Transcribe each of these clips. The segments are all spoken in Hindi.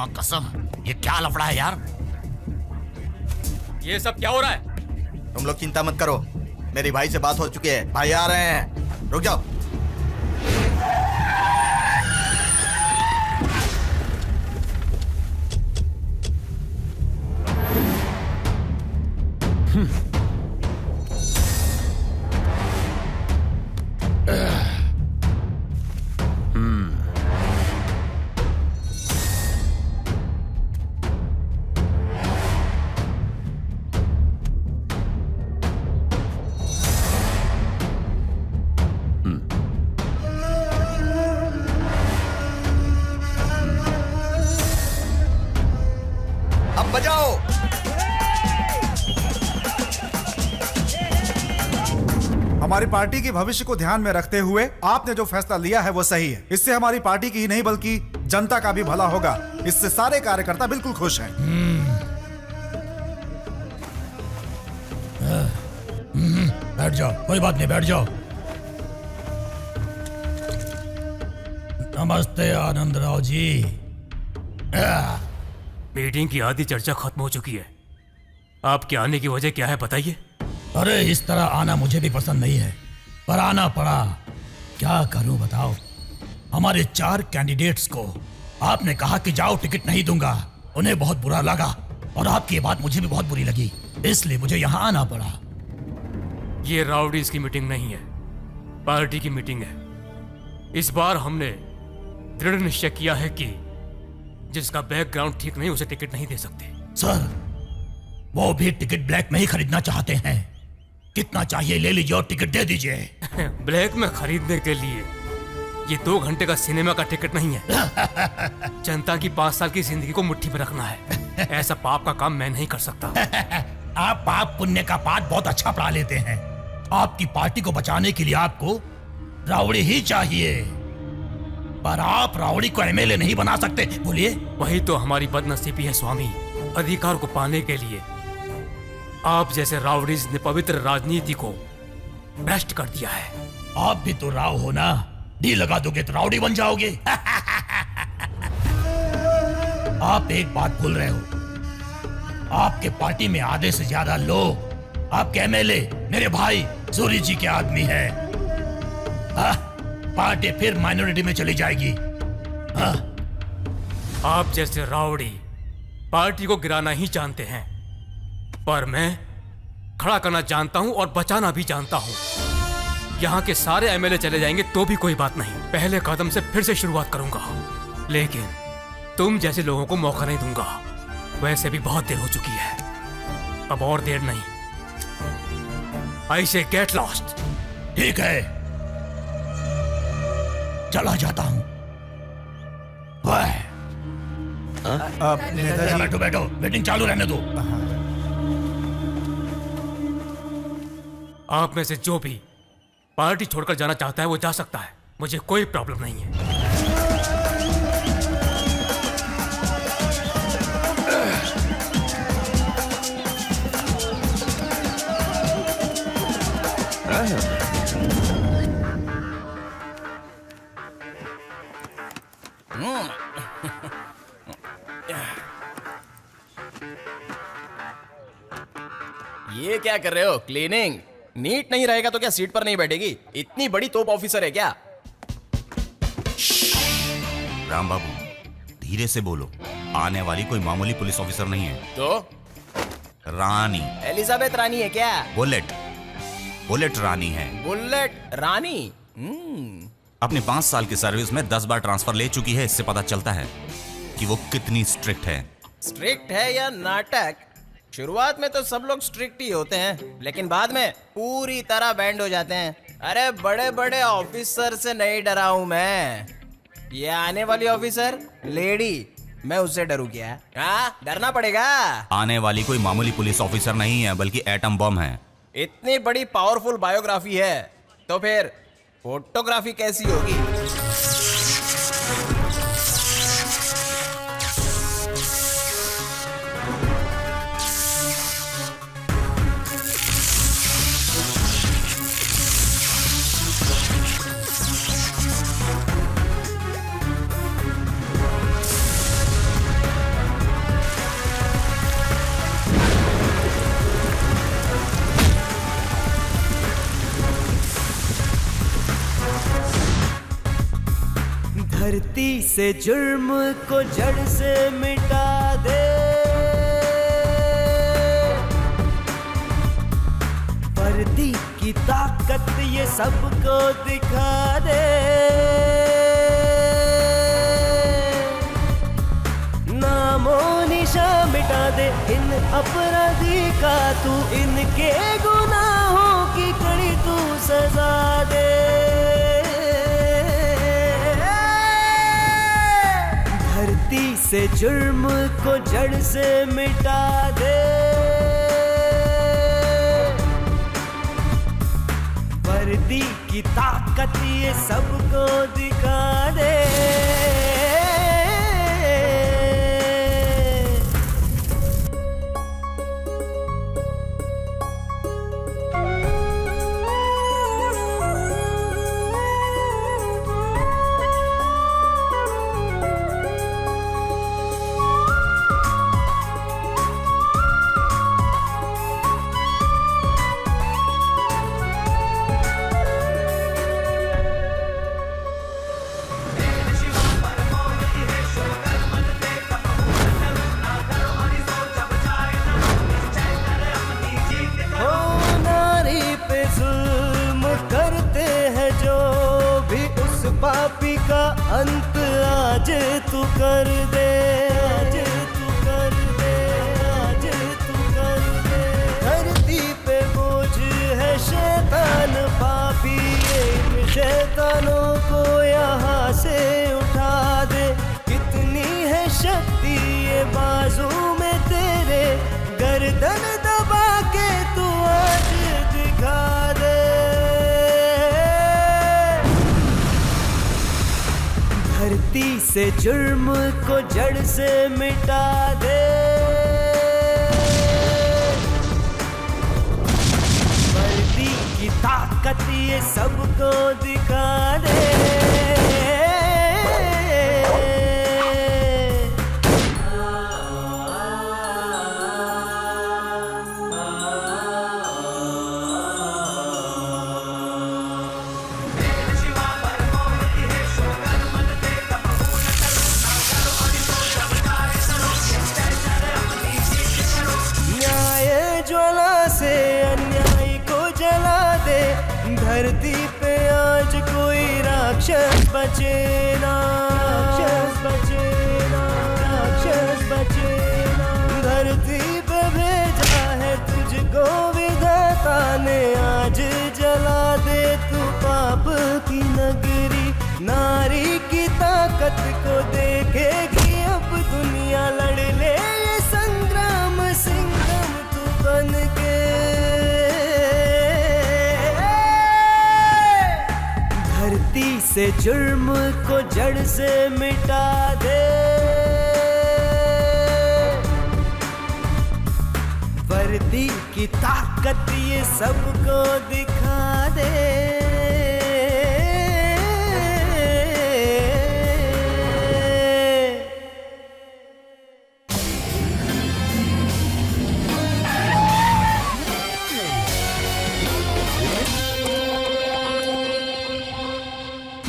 माँ कसम, ये क्या लफड़ा है यार? ये सब क्या हो रहा है? तुम लोग चिंता मत करो, मेरी भाई से बात हो चुकी है, भाई आ रहे हैं, रुक जाओ। बजाओ। हमारी पार्टी के भविष्य को ध्यान में रखते हुए आपने जो फैसला लिया है वो सही है। इससे हमारी पार्टी की ही नहीं बल्कि जनता का भी भला होगा। इससे सारे कार्यकर्ता बिल्कुल खुश हैं। बैठ जाओ, कोई बात नहीं, बैठ जाओ। नमस्ते आनंद राव जी। मीटिंग की आधी चर्चा खत्म हो चुकी है। आपके आने की वजह क्या है बताइए। अरे इस तरह आना मुझे भी पसंद नहीं है, पर आना पड़ा। क्या करूं बताओ। हमारे 4 कैंडिडेट्स को आपने कहा कि जाओ टिकट नहीं दूंगा। उन्हें बहुत बुरा लगा और आपकी ये बात मुझे भी बहुत बुरी लगी, इसलिए मुझे यहाँ आना पड़ा। ये राउडीज की मीटिंग नहीं है, पार्टी की मीटिंग है। इस बार हमने दृढ़ निश्चय किया है कि जिसका बैकग्राउंड ठीक नहीं उसे टिकट नहीं दे सकते। सर, वो भी टिकट ब्लैक में ही खरीदना चाहते हैं। कितना चाहिए ले लीजिए और टिकट दे दीजिए। ब्लैक में खरीदने के लिए ये 2 घंटे का सिनेमा का टिकट नहीं है। जनता की 5 साल की जिंदगी को मुट्ठी में रखना है। ऐसा पाप का काम मैं नहीं कर सकता। आप पाप पुण्य का पाठ बहुत अच्छा पढ़ा लेते हैं। आपकी पार्टी को बचाने के लिए आपको रावड़ी ही चाहिए, पर आप रावड़ी को एमएलए नहीं बना सकते। बोलिए। वही तो हमारी बदनसीबी है स्वामी। अधिकार को पाने के लिए आप जैसे रावड़ीज ने पवित्र राजनीति को भ्रष्ट कर दिया है। आप भी तो राव हो ना, डी लगा दोगे तो रावड़ी बन जाओगे। आप एक बात भूल रहे हो, आपके पार्टी में आधे से ज्यादा लोग आपके एमएलए मेरे भाई सूरी जी के आदमी है। पार्टी फिर माइनॉरिटी में चली जाएगी। आप जैसे रावड़ी पार्टी को गिराना ही जानते हैं, पर मैं खड़ा करना जानता हूं और बचाना भी जानता हूं। यहां के सारे एमएलए चले जाएंगे तो भी कोई बात नहीं, पहले कदम से फिर से शुरुआत करूंगा। लेकिन तुम जैसे लोगों को मौका नहीं दूंगा। वैसे भी बहुत देर हो चुकी है, अब और देर नहीं। आई से गेट लॉस्ट। ठीक है, चला जाता हूं। बैठो बैठो, मीटिंग चालू रहने दो। आप में से जो भी पार्टी छोड़कर जाना चाहता है वो जा सकता है, मुझे कोई प्रॉब्लम नहीं है। ये क्या कर रहे हो? क्लीनिंग नीट नहीं रहेगा तो क्या सीट पर नहीं बैठेगी? इतनी बड़ी तोप ऑफिसर है क्या? राम बाबू धीरे से बोलो, आने वाली कोई मामूली पुलिस ऑफिसर नहीं है। तो रानी एलिजाबेथ रानी है क्या? बुलेट रानी है। बुलेट रानी? अपने 5 साल की सर्विस में 10 बार ट्रांसफर ले चुकी है। इससे पता चलता है कि वो कितनी स्ट्रिक्ट है। स्ट्रिक्ट है या नाटक? शुरुआत में तो सब लोग स्ट्रिक्ट ही होते हैं, लेकिन बाद में पूरी तरह बैंड हो जाते हैं। अरे बड़े बड़े ऑफिसर से नहीं डरा हूं मैं। ये आने वाली ऑफिसर लेडी, मैं उससे डरूं क्या? हाँ, डरना पड़ेगा। आने वाली कोई मामूली पुलिस ऑफिसर नहीं है, बल्कि एटम बम है। इतनी बड़ी पावरफुल बायोग्राफी है तो फिर फोटोग्राफी कैसी होगी? धरती से जुर्म को जड़ से मिटा दे, वर्दी की ताकत ये सबको दिखा दे, नामो निशा मिटा दे इन अपराधी का तू, इनके गुनाहों की कड़ी तू सजा दे। धरती से जुर्म को जड़ से मिटा दे, वर्दी की ताकत ये सबको दिखा दे। पापी का अंत आज तू कर दे, आज तू कर दे, आज तू कर दे। धरती पे बोझ है शैतान पापी, इन शैतानों को यहाँ से उठा दे। कितनी है शक्ति ये बाजू में तेरे, गर्दन दबा के तू आज दिखा दे। धरती से जुर्म को जड़ से मिटा दे, वर्दी की ताकत ये सबको दिखा दे। धरती पे आज कोई राक्षस बचे ना, राक्षस बचे ना, राक्षस बचे ना। धरती पे भेजा है तुझको विधाता ने, आज जला दे तू पाप की नगरी। नारी की ताकत को देखेगी अब दुनिया, लड़ ले ये संग्राम सिंघम तू बन के। धरती से जुर्म को जड़ से मिटा दे, वर्दी की ताकत ये सबको दिखा दे।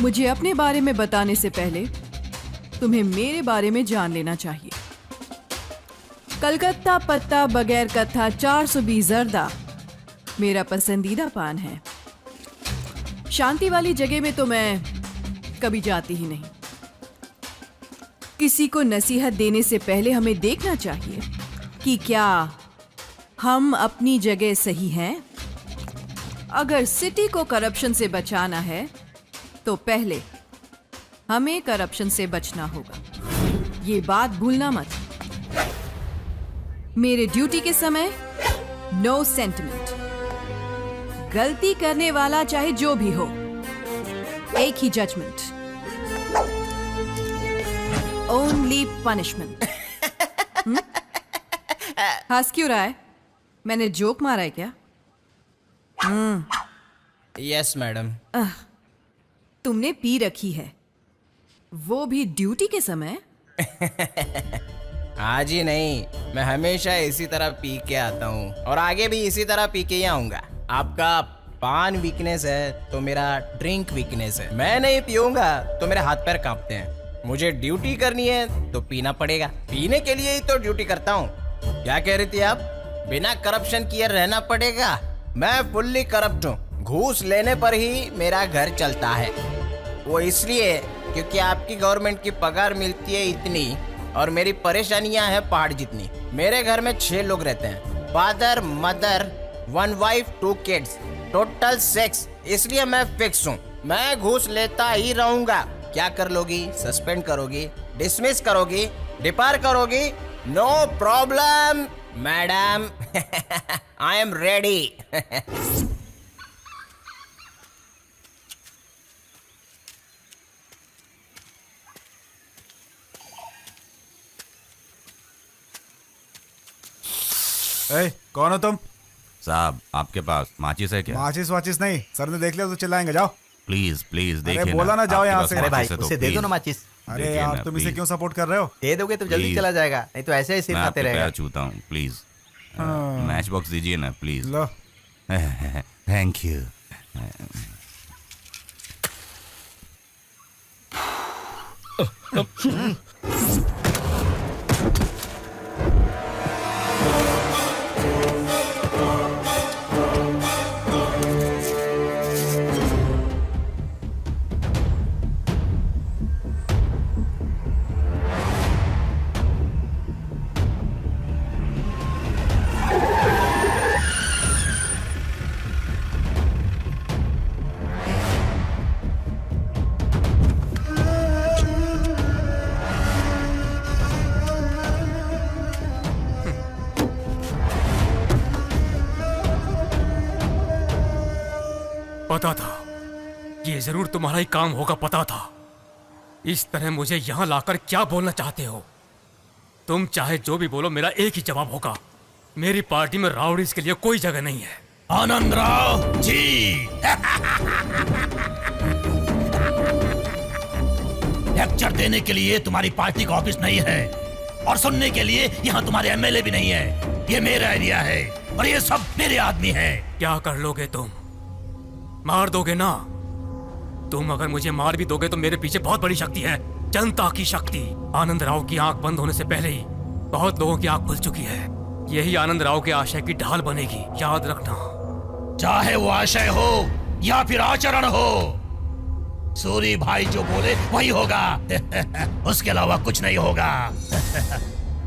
मुझे अपने बारे में बताने से पहले तुम्हें मेरे बारे में जान लेना चाहिए। कलकत्ता पत्ता बगैर कथा 420 जर्दा मेरा पसंदीदा पान है। शांति वाली जगह में तो मैं कभी जाती ही नहीं। किसी को नसीहत देने से पहले हमें देखना चाहिए कि क्या हम अपनी जगह सही हैं। अगर सिटी को करप्शन से बचाना है तो पहले हमें करप्शन से बचना होगा, ये बात भूलना मत। मेरे ड्यूटी के समय नो सेंटिमेंट। गलती करने वाला चाहे जो भी हो, एक ही जजमेंट, ओनली पनिशमेंट। हंस क्यों रहा है? मैंने जोक मारा है क्या? Yes madam. तुमने पी रखी है, वो भी ड्यूटी के समय? आज ही नहीं, मैं हमेशा इसी तरह पी के आता हूँ और आगे भी इसी तरह पी के ही आऊंगा। आपका पान वीकनेस है तो मेरा ड्रिंक वीकनेस है। मैं नहीं पीऊंगा तो मेरे हाथ पैर कांपते हैं। मुझे ड्यूटी करनी है तो पीना पड़ेगा। पीने के लिए ही तो ड्यूटी करता हूँ। क्या कह रही थी आप? बिना करप्शन किए रहना पड़ेगा। मैं फुल्ली करप्ट हूँ। घूस लेने पर ही मेरा घर चलता है। वो इसलिए क्योंकि आपकी गवर्नमेंट की पगार मिलती है इतनी और मेरी परेशानियां हैं पहाड़ जितनी। मेरे घर में 6 लोग रहते हैं, father, mother, 1 wife, 2 kids, total 6। इसलिए मैं फिक्स हूँ, मैं घूस लेता ही रहूंगा। क्या कर लोगी? सस्पेंड करोगी, डिसमिस करोगी, डिपार करोगी? No problem madam. I am ready. कौन हो तुम? साहब आपके पास माचिस है क्या? माचिस वाचिस नहीं, सर ने देख लिया तो चिल्लाएंगे। जाओ प्लीज प्लीज देखिए। अरे बोला ना जाओ यहाँ से। अरे भाई उसे दे दो ना माचिस। अरे यार तुम इसे क्यों सपोर्ट कर रहे हो? दे दोगे तो जल्दी चला जाएगा, नहीं तो ऐसे ही सिर खाते रहेगा। मैं छूता हूँ प्लीज। मैच बॉक्स दीजिए ना प्लीज। लो। Thank you. पता था ये जरूर तुम्हारा ही काम होगा, पता था। इस तरह मुझे यहां लाकर क्या बोलना चाहते हो? तुम चाहे जो भी बोलो मेरा एक ही जवाब होगा, मेरी पार्टी में राउडीज के लिए कोई जगह नहीं है। आनंद राव जी। लेक्चर देने के लिए तुम्हारी पार्टी का ऑफिस नहीं है और सुनने के लिए यहाँ तुम्हारे एमएलए भी नहीं है। ये मेरा एरिया है और ये सब मेरे आदमी है। क्या कर लोगे तुम? मार दोगे ना? तुम अगर मुझे मार भी दोगे तो मेरे पीछे बहुत बड़ी शक्ति है, जनता की शक्ति। आनंद राव की आंख बंद होने से पहले ही बहुत लोगों की आंख खुल चुकी है। यही आनंद राव के आशय की ढाल बनेगी, याद रखना। चाहे वो आशय हो या फिर आचरण हो, सूरी भाई जो बोले वही होगा। उसके अलावा कुछ नहीं होगा।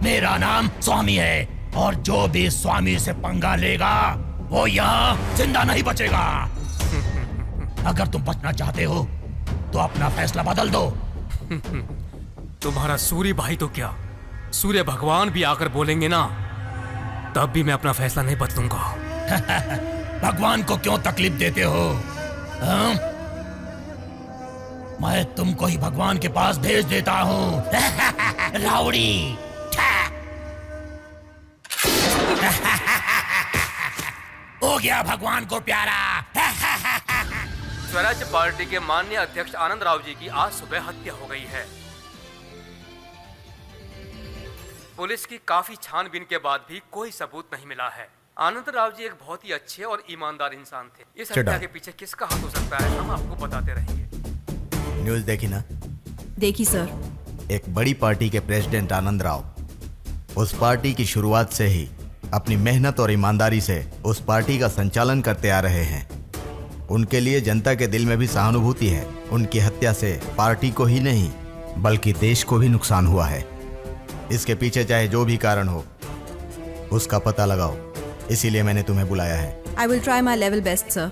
मेरा नाम स्वामी है और जो भी स्वामी से पंगा लेगा वो यहाँ जिंदा नहीं बचेगा। अगर तुम बचना चाहते हो तो अपना फैसला बदल दो। तुम्हारा सूर्य भाई तो क्या, सूर्य भगवान भी आकर बोलेंगे ना, तब भी मैं अपना फैसला नहीं बदलूंगा। भगवान को क्यों तकलीफ देते हो? मैं तुमको ही भगवान के पास भेज देता हूँ। राउडी। हो गया भगवान को प्यारा। स्वराज पार्टी के माननीय अध्यक्ष आनंद राव जी की आज सुबह हत्या हो गई है। पुलिस की काफी छानबीन के बाद भी कोई सबूत नहीं मिला है। आनंद राव जी एक बहुत ही अच्छे और ईमानदार इंसान थे। इस हत्या के पीछे किसका हाथ हो सकता है, हम आपको बताते रहेंगे। न्यूज़ देखी ना? देखी सर। एक बड़ी पार्टी के प्रेसिडेंट आनंद राव उस पार्टी की शुरुआत से ही अपनी मेहनत और ईमानदारी से उस पार्टी का संचालन करते आ रहे हैं। उनके लिए जनता के दिल में भी सहानुभूति है। उनकी हत्या से पार्टी को ही नहीं बल्कि देश को भी नुकसान हुआ है। इसके पीछे चाहे जो भी कारण हो उसका पता लगाओ, इसीलिए मैंने तुम्हें बुलाया है। I will try my level best, sir.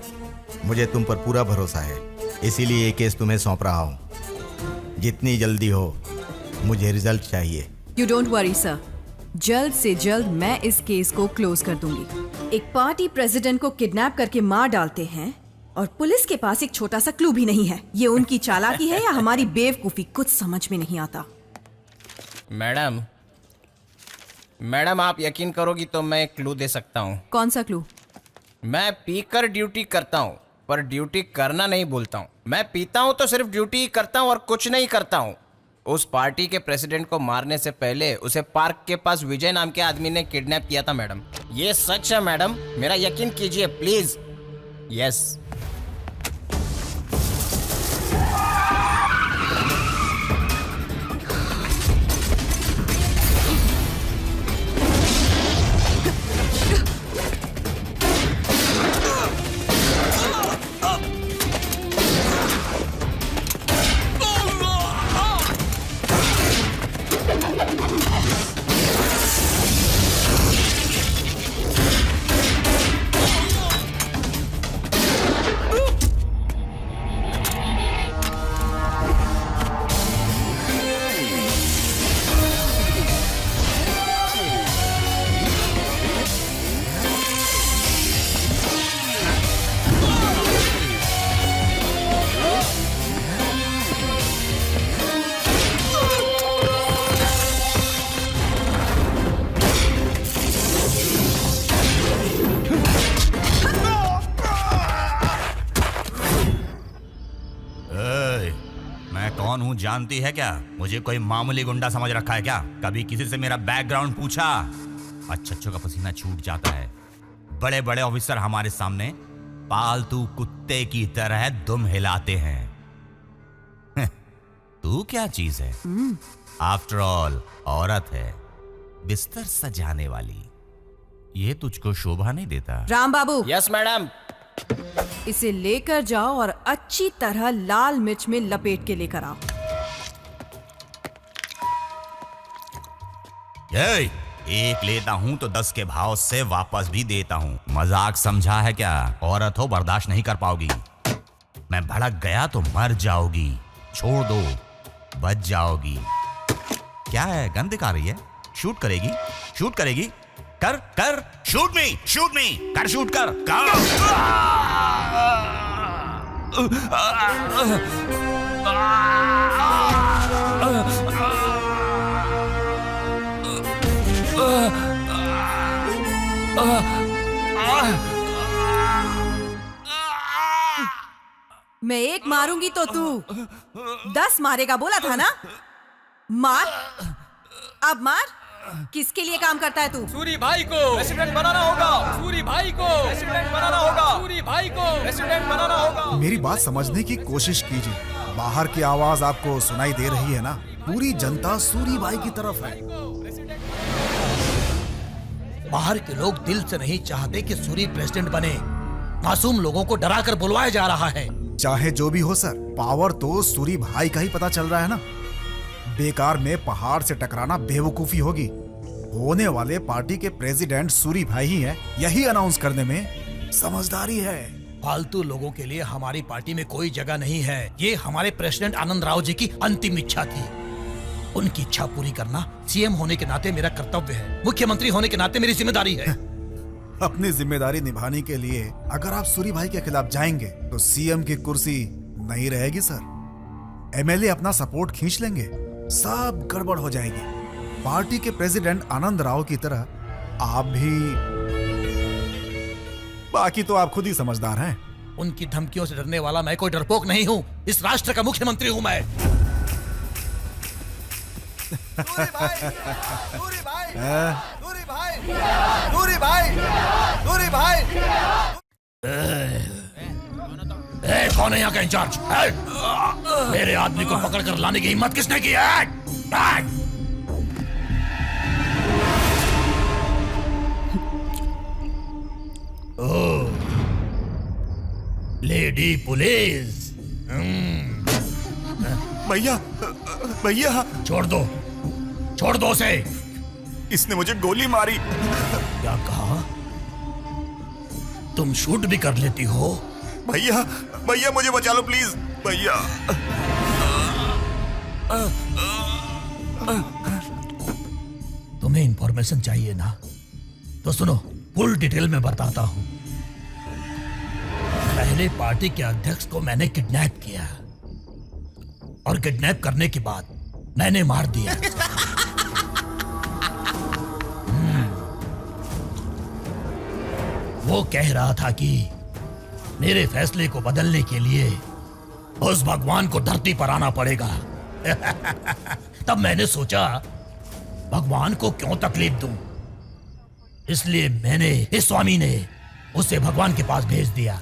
मुझे तुम पर पूरा भरोसा है, इसीलिए ये केस तुम्हें सौंप रहा हूँ। जितनी जल्दी हो मुझे रिजल्ट चाहिए। You don't worry, sir. जल्द से जल्द मैं इस केस को क्लोज कर दूंगी। एक पार्टी प्रेसिडेंट को किडनैप करके मार डालते हैं और पुलिस के पास एक छोटा सा क्लू भी नहीं है। ये उनकी चालाकी है या हमारी बेवकूफी, कुछ समझ में नहीं आता। मैडम आप यकीन करोगी तो मैं एक क्लू दे सकता हूँ। कौन सा क्लू? मैं पीकर ड्यूटी करता हूँ पर ड्यूटी करना नहीं बोलता हूँ। मैं पीता हूँ तो सिर्फ ड्यूटी ही करता हूँ और कुछ नहीं करता हूँ। उस पार्टी के प्रेसिडेंट को मारने से पहले उसे पार्क के पास विजय नाम के आदमी ने किडनैप किया था मैडम। ये सच है मैडम, मेरा यकीन कीजिए प्लीज। यस। जानती है क्या? मुझे कोई मामूली गुंडा समझ रखा है क्या? कभी किसी से मेरा बैकग्राउंड पूछा? अच्छों का पसीना छूट जाता है। बड़े बड़े ऑफिसर हमारे सामने पालतू कुत्ते की तरह दुम हिलाते हैं। तू क्या चीज है? आफ्टर ऑल औरत है, बिस्तर सजाने वाली। ये तुझको शोभा नहीं देता। राम बाबू। Yes madam. इसे लेकर जाओ और अच्छी तरह लाल मिर्च में लपेट के लेकर आओ। एक लेता हूं तो 10 के भाव से वापस भी देता हूं। मजाक समझा है क्या? औरत हो, बर्दाश्त नहीं कर पाओगी। मैं भड़क गया तो मर जाओगी। छोड़ दो, बच जाओगी। क्या है, गन दिखा रही है? शूट करेगी? शूट करेगी? कर कर, शूट मी, शूट मी, कर, शूट कर, मैं एक मारूंगी तो तू 10 मारेगा, बोला था ना? मार, अब मार। किसके लिए काम करता है तू? सूरी भाई को प्रेसिडेंट बनाना होगा। सूरी भाई को प्रेसिडेंट बनाना होगा। सूरी भाई को प्रेसिडेंट बनाना होगा। मेरी बात समझने की कोशिश कीजिए। बाहर की आवाज आपको सुनाई दे रही है ना? पूरी जनता सूरी भाई की तरफ है। बाहर के लोग दिल से नहीं चाहते कि सूरी प्रेसिडेंट बने। मासूम लोगों को डरा कर बुलवाया जा रहा है। चाहे जो भी हो सर, पावर तो सूरी भाई का ही पता चल रहा है ना। बेकार में पहाड़ से टकराना बेवकूफी होगी। होने वाले पार्टी के प्रेसिडेंट सूरी भाई ही हैं। यही अनाउंस करने में समझदारी है। फालतू लोगों के लिए हमारी पार्टी में कोई जगह नहीं है। ये हमारे प्रेसिडेंट आनंद राव जी की अंतिम इच्छा थी। उनकी इच्छा पूरी करना सीएम होने के नाते मेरा कर्तव्य है। मुख्यमंत्री होने के नाते मेरी जिम्मेदारी है। अपनी जिम्मेदारी निभाने के लिए अगर आप सूरी भाई के खिलाफ जाएंगे तो सीएम की कुर्सी नहीं रहेगी सर। एमएलए अपना सपोर्ट खींच लेंगे, सब गड़बड़ हो जाएगी। पार्टी के प्रेसिडेंट आनंद राव की तरह आप भी। बाकी तो आप खुद ही समझदार हैं। उनकी धमकियों से डरने वाला मैं कोई डरपोक नहीं हूँ। इस राष्ट्र का मुख्यमंत्री हूँ मैं। सूरी भाई, सूरी भाई, सूरी भाई, सूरी भाई, सूरी भाई। कौन है यहाँ का इंचार्ज? मेरे आदमी को पकड़कर लाने की हिम्मत किसने की है? Lady police. भैया, भैया, छोड़ दो, छोड़ दो उसे। इसने मुझे गोली मारी। क्या कहा? तुम शूट भी कर लेती हो? भैया, भैया मुझे बचा लो प्लीज। भैया, तुम्हें इंफॉर्मेशन चाहिए ना? तो सुनो, फुल डिटेल में बताता हूं। पहले पार्टी के अध्यक्ष को मैंने किडनैप किया और किडनैप करने के बाद मैंने मार दिया। वो कह रहा था कि मेरे फैसले को बदलने के लिए उस भगवान को धरती पर आना पड़ेगा। तब मैंने सोचा भगवान को क्यों तकलीफ दूं, इसलिए मैंने, इस स्वामी ने उसे भगवान के पास भेज दिया।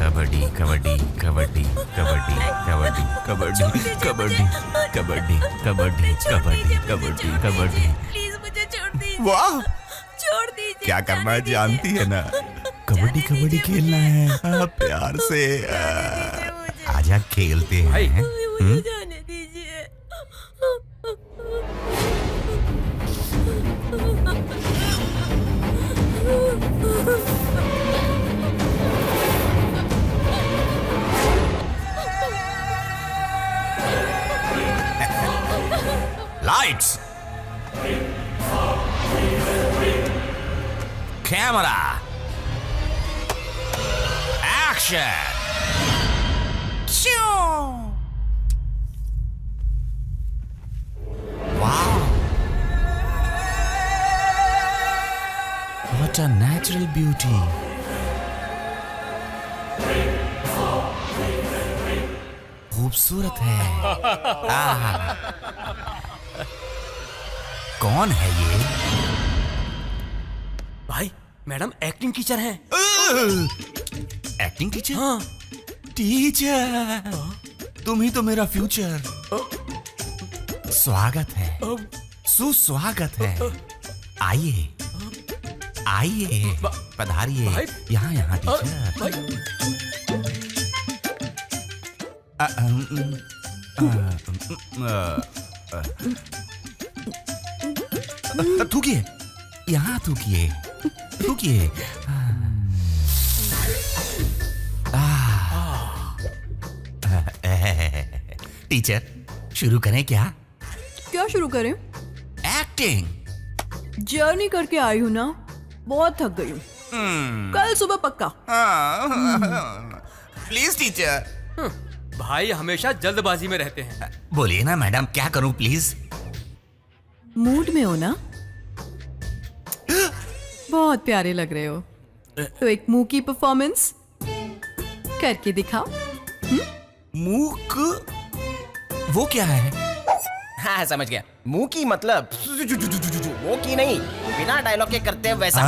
कबड्डी कबड्डी कबड्डी कबड्डी कबड्डी कबड्डी कबड्डी कबड्डी कबड्डी कबड्डी कबड्डी कबड्डी। प्लीज मुझे छोड़ दीजिए। वाह, छोड़ दीजिए। क्या करना है जानती है ना? कबड्डी कबड्डी खेलना है। प्यार से आजा खेलते हैं। मुझे जाने दीजिए। Lights, camera, action. Wow, what a natural beauty. खूबसूरत है। कौन है ये? भाई, मैडम एक्टिंग टीचर हैं। Acting teacher? हाँ। टीचर, तुम ही तो मेरा फ्यूचर। स्वागत है, सुस्वागत है। आइए आइए, पधारिए यहाँ यहाँ टीचर। थूकिए, यहाँ थूकिए, थूकिए। टीचर, शुरू करें क्या? क्या शुरू करें? एक्टिंग। जर्नी करके आई हूँ ना, बहुत थक गई हूँ। कल सुबह पक्का। Please teacher. भाई हमेशा जल्दबाजी में रहते हैं। बोलिए ना मैडम, क्या करूं प्लीज? मूड में हो ना? बहुत प्यारे लग रहे हो। तो एक मुंह की परफॉर्मेंस करके दिखाओ। मूक? वो क्या है? हाँ समझ गया। मुंह की मतलब वो की नहीं, बिना डायलॉग के करते हैं वैसा।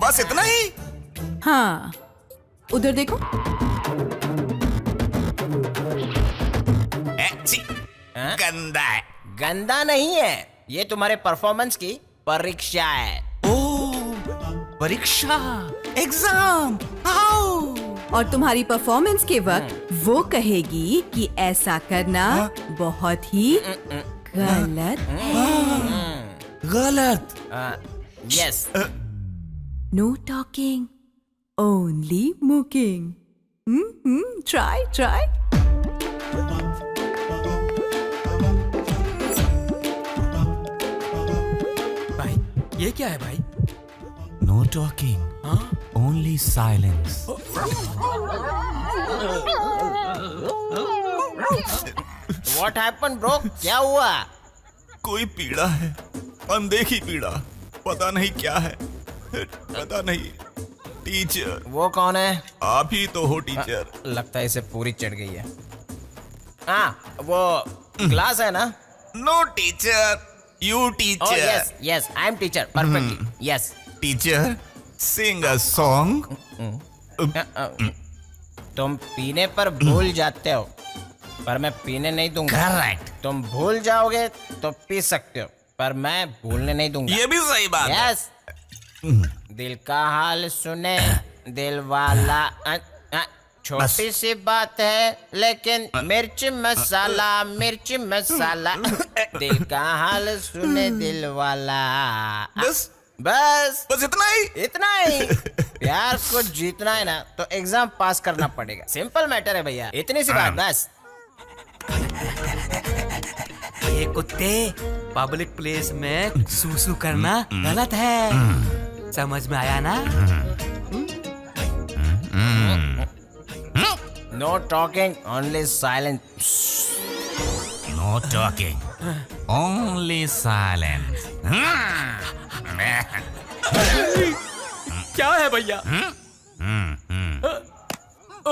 बस इतना ही? हाँ, उधर देखो। गंदा है। गंदा नहीं है, ये तुम्हारे परफॉर्मेंस की परीक्षा है। परीक्षा, एग्जाम। और तुम्हारी परफॉर्मेंस के वक्त वो कहेगी कि ऐसा करना बहुत ही गलत है। गलत? Yes. No talking, only mocking. Try try. भाई, ये क्या है भाई? No talking, only silence. What happened, bro? क्या हुआ? कोई पीड़ा है, अनदेखी पीड़ा। पता नहीं क्या है, पता नहीं। टीचर। वो कौन है? आप ही तो हो टीचर। लगता है इसे पूरी चढ़ गई है। हाँ, वो क्लास है ना? No teacher, you teacher. Yes yes, I am teacher perfectly. Yes teacher, sing a song. तुम पीने पर भूल जाते हो, पर मैं पीने नहीं दूंगा। करेक्ट। तुम भूल जाओगे तो पी सकते हो, पर मैं भूलने नहीं दूंगा। ये भी सही बात है। यस। दिल का हाल सुने दिल वाला। छोटी सी बात है लेकिन मिर्च मसाला, मिर्च मसाला। दिल का हाल सुने दिल वाला। बस बस बस इतना ही? इतना ही। प्यार को जीतना है ना तो एग्जाम पास करना पड़ेगा। सिंपल मैटर है भैया, इतनी सी बात बस। ये कुत्ते, पब्लिक प्लेस में सूसू करना गलत है। समझ में आया ना? No talking, only silent. No talking, only silence. क्या है भैया?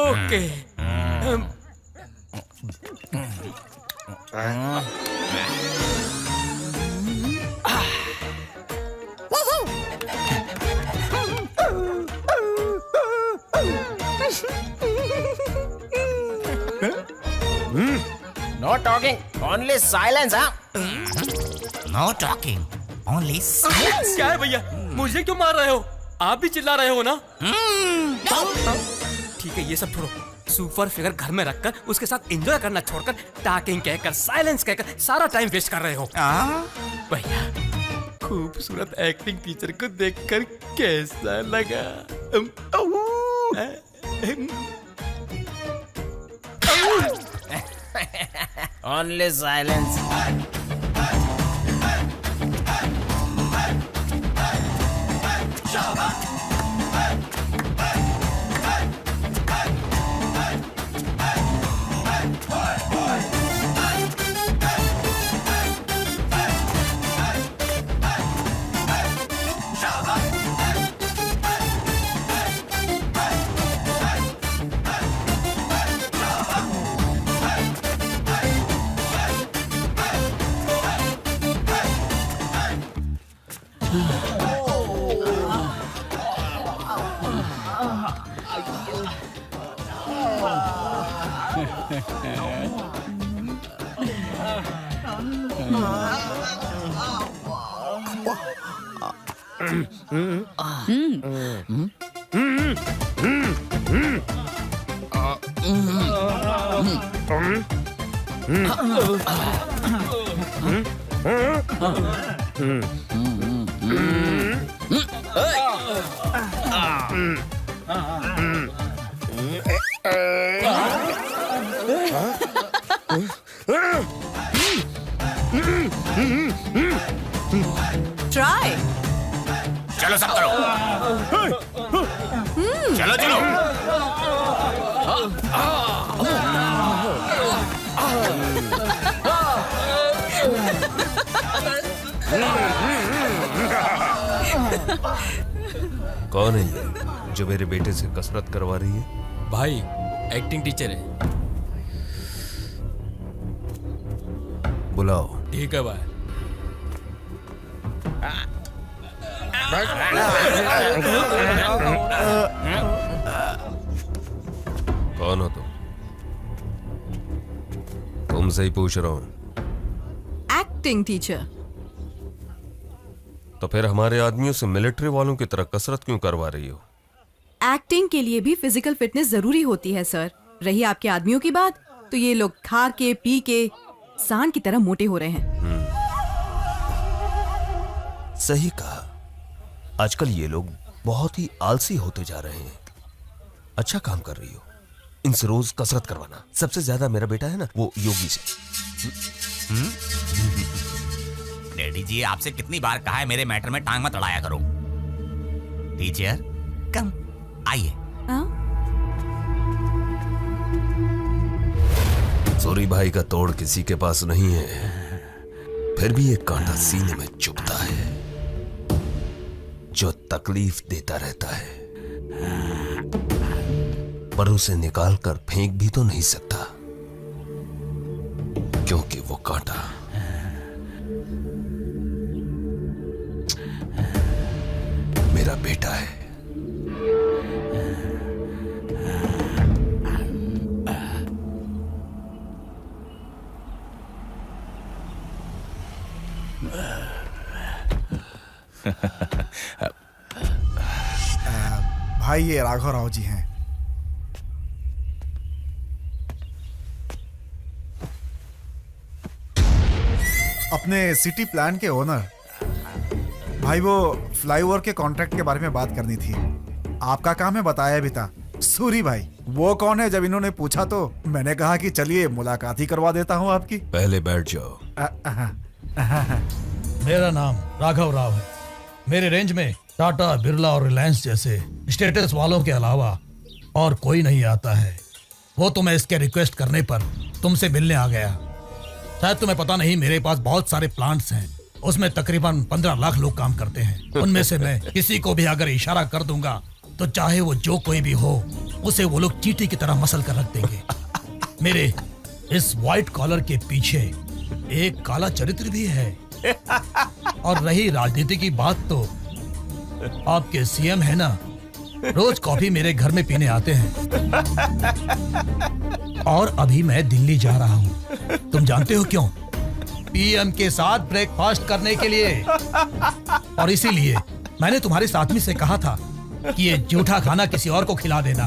Okay. No talking, only silence. हाँ, नो टॉकिंग, ओनली साइलेंस। क्या है भैया, मुझे क्यों मार रहे हो? आप भी चिल्ला रहे हो ना? ठीक है, ये सब छोड़ो। सुपर फिगर घर में रखकर उसके साथ एंजॉय करना छोड़कर टॉकिंग कहकर, साइलेंस कहकर सारा टाइम वेस्ट कर रहे हो। भैया, खूबसूरत एक्टिंग टीचर को देखकर कैसा लगा? Only silence. ट्राई। चलो सब करो। चलो चलो। कौन है ये जो मेरे बेटे से कसरत करवा रही है? भाई, एक्टिंग टीचर है। बुलाओ। ठीक है भाई। कौन हो तुम? तुमसे ही पूछ रहा हूं। Acting teacher. तो फिर हमारे आदमियों से मिलिट्री वालों की तरह कसरत क्यों करवा रही हो? एक्टिंग के लिए भी फिजिकल फिटनेस जरूरी होती है सर। रही आपके आदमियों की बात, तो ये लोग खा के पी के सांड की तरह मोटे हो रहे हैं। सही कहा। आजकल ये लोग बहुत ही आलसी होते जा रहे हैं। अच्छा काम कर रही हो, इनसे रोज कसरत करवाना। सबसे ज्यादा मेरा बेटा है ना, वो योगी से। डैडी जी, आपसे कितनी बार कहा है मेरे मैटर में टांग मत अड़ाया करो। टीचर, कम आइए। सूरी भाई का तोड़ किसी के पास नहीं है, फिर भी एक कांटा सीने में चुभता है जो तकलीफ देता रहता है, पर उसे निकाल कर फेंक भी तो नहीं सकता, क्योंकि वो कांटा मेरा बेटा है। भाई, ये राघव राव जी हैं। अपने सिटी प्लान के ओनर। भाई, वो फ्लाईओवर के कॉन्ट्रैक्ट के बारे में बात करनी थी। आपका काम है, बताया भी था। सूरी भाई, वो कौन है? जब इन्होंने पूछा तो मैंने कहा कि चलिए मुलाकात ही करवा देता हूँ आपकी। पहले बैठ जाओ। मेरा नाम राघव राव है। मेरे रेंज में टाटा, बिरला और रिलायंस जैसे स्टेटस वालों के अलावा और कोई नहीं आता है। वो तो मैं इसके रिक्वेस्ट करने पर तुमसे मिलने आ गया। शायद तुम्हें पता नहीं, मेरे पास बहुत सारे प्लांट्स हैं। उसमें तकरीबन 15 लाख लोग काम करते हैं। उनमें से मैं किसी को भी अगर इशारा कर दूंगा तो चाहे वो जो कोई भी हो, उसे वो लोग चींटी की तरह मसल कर रख देंगे। मेरे इस व्हाइट कॉलर के पीछे एक काला चरित्र भी है। और रही राजनीति की बात, तो आपके सीएम है ना, रोज कॉफी मेरे घर में पीने आते हैं। और अभी मैं दिल्ली जा रहा हूँ। तुम जानते हो क्यों? पीएम के साथ ब्रेकफास्ट करने के लिए। और इसीलिए मैंने तुम्हारे साथी से कहा था कि ये जूठा खाना किसी और को खिला देना।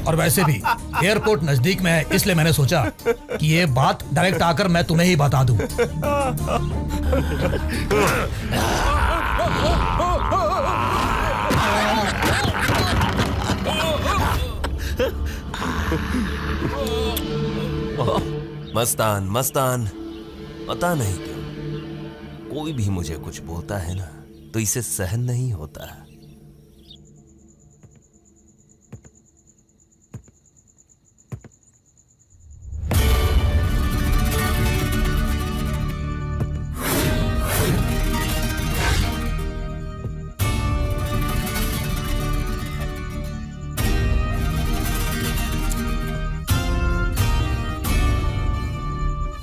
और वैसे भी एयरपोर्ट नजदीक में है, इसलिए मैंने सोचा कि ये बात डायरेक्ट आकर मैं तुम्हें ही बता दूं। मस्तान मस्तान, पता नहीं क्यों कोई भी मुझे कुछ बोलता है ना तो इसे सहन नहीं होता।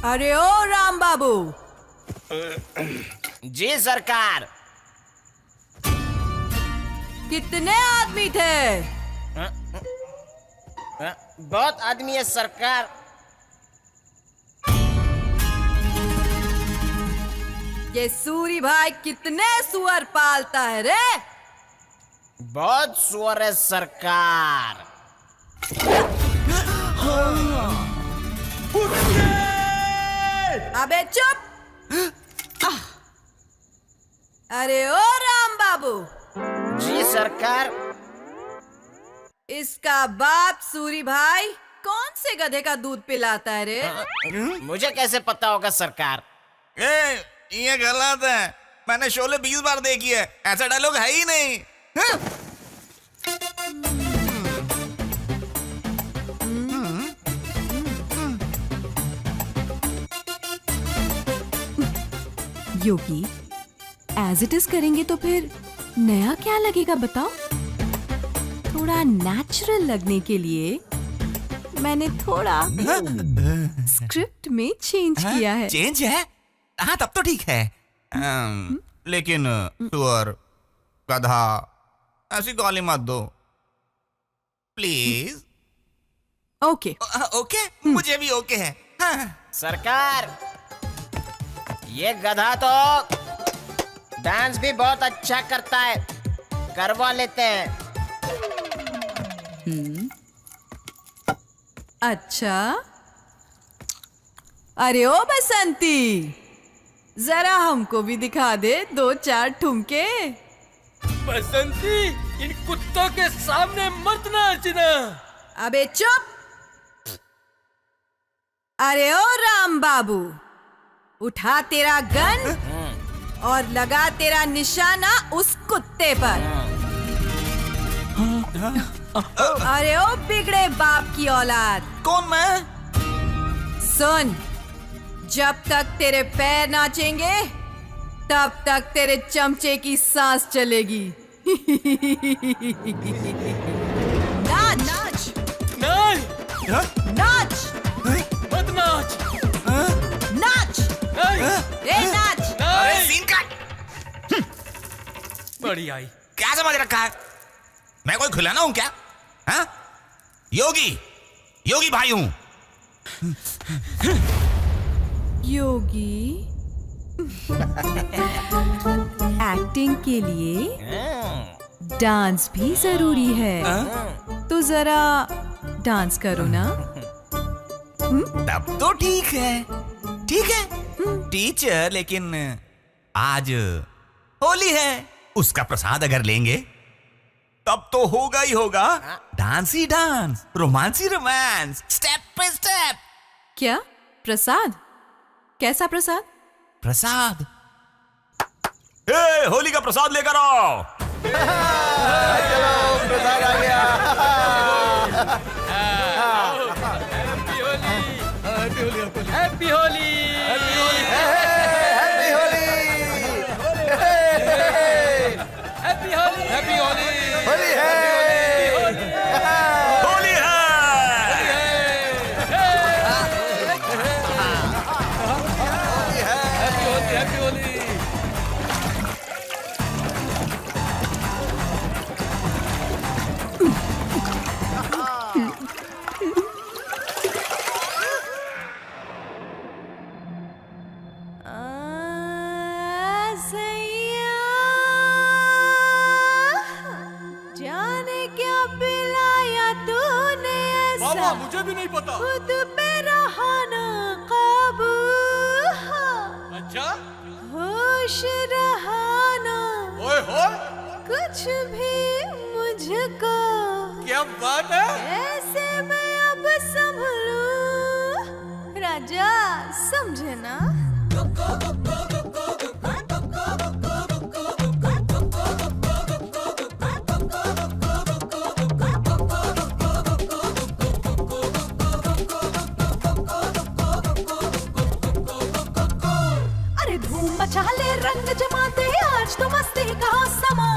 अरे ओ राम बाबू। जी सरकार। कितने आदमी थे? बहुत आदमी है सरकार। ये सूरी भाई कितने सुअर पालता है रे? बहुत सुअर है सरकार। अबे चुप। अरे ओ राम बाबू। जी सरकार। इसका बाप सूरी भाई कौन से गधे का दूध पिलाता है रे? मुझे कैसे पता होगा सरकार? ये गलत है। मैंने शोले 20 बार देखी है, ऐसा डायलॉग है ही नहीं। योगी, एज इट इज करेंगे तो फिर नया क्या लगेगा बताओ? थोड़ा नेचुरल लगने के लिए मैंने थोड़ा स्क्रिप्ट में चेंज किया है। चेंज है? हाँ तब तो ठीक है। लेकिन सुअर, गधा ऐसी गाली मत दो प्लीज। ओके ओके, मुझे भी ओके है। हाँ। सरकार, ये गधा तो डांस भी बहुत अच्छा करता है, करवा लेते हैं। अच्छा, अरे ओ बसंती, जरा हमको भी दिखा दे 2-4 ठुमके। बसंती, इन कुत्तों के सामने मत नाचना। अबे चुप। अरे ओ राम बाबू, उठा तेरा गन और लगा तेरा निशाना उस कुत्ते पर। अरे ओ बिगड़े बाप की औलाद। कौन मैं? सुन, जब तक तेरे पैर नाचेंगे तब तक तेरे चमचे की सांस चलेगी। नाच नाच नाच, मत नाच, नाच, ए नाच। अरे सीन काट। बड़ी आई। क्या समझ रखा है? मैं कोई खिलाना हूं क्या? हाँ? योगी भाई हूं। योगी, एक्टिंग के लिए डांस भी जरूरी है, तो जरा डांस करो ना। तब तो ठीक है, ठीक है टीचर, लेकिन आज होली है, उसका प्रसाद अगर लेंगे तब तो होगा ही होगा dance he dance, romance he romance, step by step. क्या प्रसाद? कैसा प्रसाद? प्रसाद? होली का प्रसाद लेकर आओ। चलो प्रसाद आ गया। Happy Holi, happy Holi, happy Holi, happy Holi, happy Holi, Holi है, होली है। हैप्पी होली। मुझे भी नहीं पता। खुद पे रहा ना काबू, अच्छा होश रहा ना, ओए होए कुछ भी मुझको, क्या बात है। ऐसे मैं अब संभलूं, राजा समझे ना। अरे धूम मचा ले, रंग जमा दे, आज तो मस्ती का समा।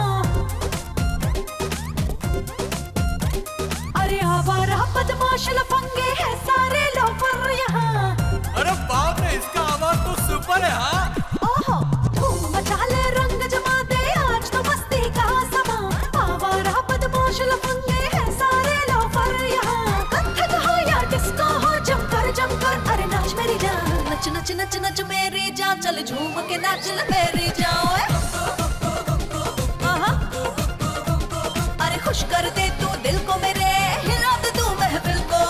अरे आवारा बदमाश लफंगे हैं सारे लोफर यहाँ। अरे बाप रे, इसका आवाज तो सुपर है। हाँ ओहो, धूम मचा ले, रंग जमा दे, आज तो मस्ती का समा। आवारा बदमाश लफंगे हैं सारे लोफर यहाँ। कथक हो या डिस्को हो, जमकर जमकर अरे नाच मेरी जान, नच नच नच नच मेरी जान, चल झूम के नाच ले मेरी जान। अरे खुश कर दे तू दिल को मेरे, हिला दे तू महफिल को।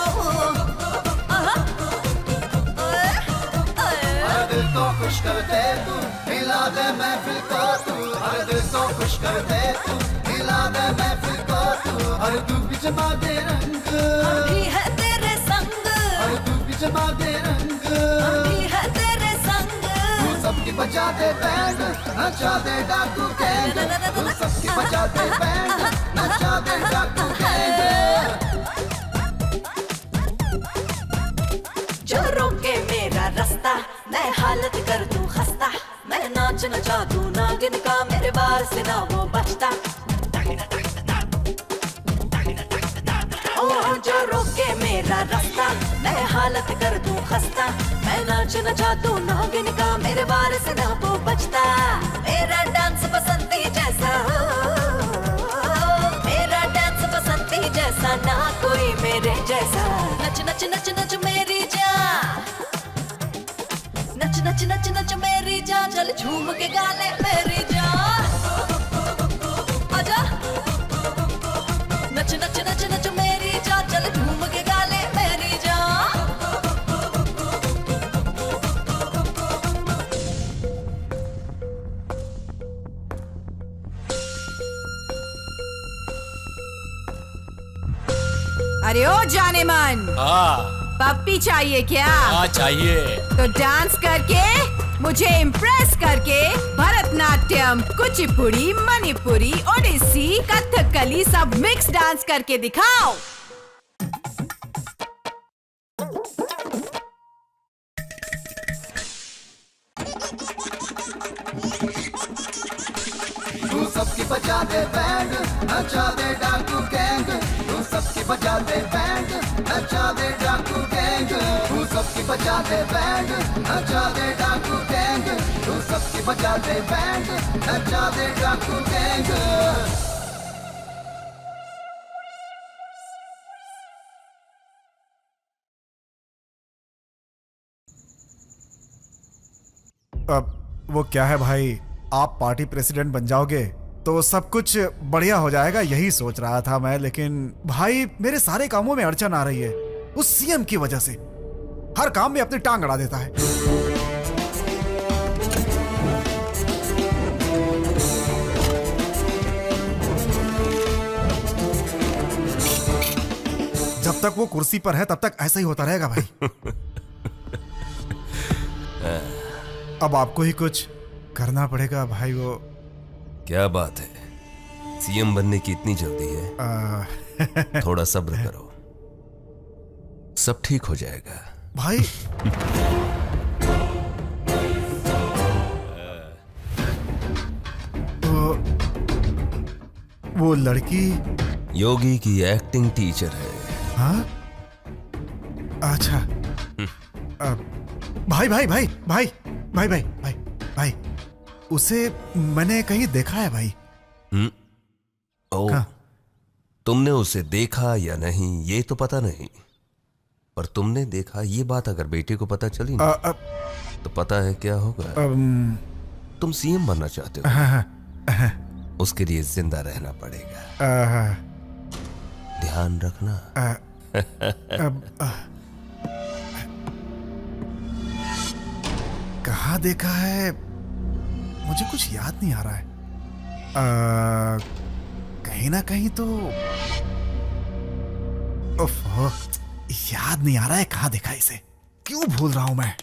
अरे दिल को खुश कर दे तू, हिला दे महफिल को तू। अरे दिल को खुश कर दे तू, हिला दे महफिल को तू। अरे तू भी जमा दे रंग, हम भी है तेरे संग। अरे तू भी जमा दे रंग, हम भी है तेरे संग। तू सबकी बजा दे बैंड, नचा दे डाकू गैंग। तू सबकी बजा दे बैंड, नचा दे डाकू गैंग। जो रोके मेरा रास्ता, मैं हालत कर दूं खस्ता। मैं नाच नचा दूं नागिन का, मेरे बार से ना वो बचता। ओ जो रोके मेरा रास्ता, मैं हालत कर दूं खस्ता। मैं नाच नचा दूं नागिन का, मेरे बार से ना वो बचता। मेरा डांस बसंती जैसा हो, मेरा डांस बसंती जैसा, ना कोई मेरे जैसा। नच नच नच नच मेरी जान, नच नच नच नच मेरी जान, चल झूम के गाले मेरी जान। आजा नच नच नच नच मेरी जान, चल झूम के गाले मेरी जान। अरे ओ जाने मन, पप्पी चाहिए क्या? हाँ चाहिए। तो डांस करके, मुझे इम्प्रेस करके, भरतनाट्यम, कुचिपुड़ी, मणिपुरी, ओडिसी, कथकली सब मिक्स डांस करके दिखाओ। तू सबकी बजा दे बैंड, नचा दे डाकू गैंग। तू सबकी बजा दे बैंड, नचा दे डाकू गैंग। तू सबकी बजा दे बैंड, नचा दे डाकू गैंग। तू सबकी बजा दे बैंड, नचा दे डाकू गैंग। अब वो क्या है भाई, आप पार्टी प्रेसिडेंट बन जाओगे तो सब कुछ बढ़िया हो जाएगा, यही सोच रहा था मैं। लेकिन भाई मेरे सारे कामों में अड़चन आ रही है उस सीएम की वजह से। हर काम में अपनी टांग अड़ा देता है। जब तक वो कुर्सी पर है तब तक ऐसा ही होता रहेगा भाई। अब आपको ही कुछ करना पड़ेगा भाई। वो क्या बात है, सीएम बनने की इतनी जल्दी है? थोड़ा सब्र करो, सब ठीक हो जाएगा भाई। वो लड़की योगी की एक्टिंग टीचर है। हाँ अच्छा। भाई भाई भाई भाई भाई भाई भाई भाई उसे मैंने कहीं देखा है भाई। ओह, तुमने उसे देखा या नहीं ये तो पता नहीं, पर तुमने देखा ये बात अगर बेटे को पता चली ना तो पता है क्या होगा। तुम सीएम बनना चाहते हो, उसके लिए जिंदा रहना पड़ेगा। ध्यान रखना, कहाँ देखा है, मुझे कुछ याद नहीं आ रहा है। कहीं ना कहीं तो याद नहीं आ रहा है कहाँ देखा इसे। क्यों भूल रहा हूं मैं।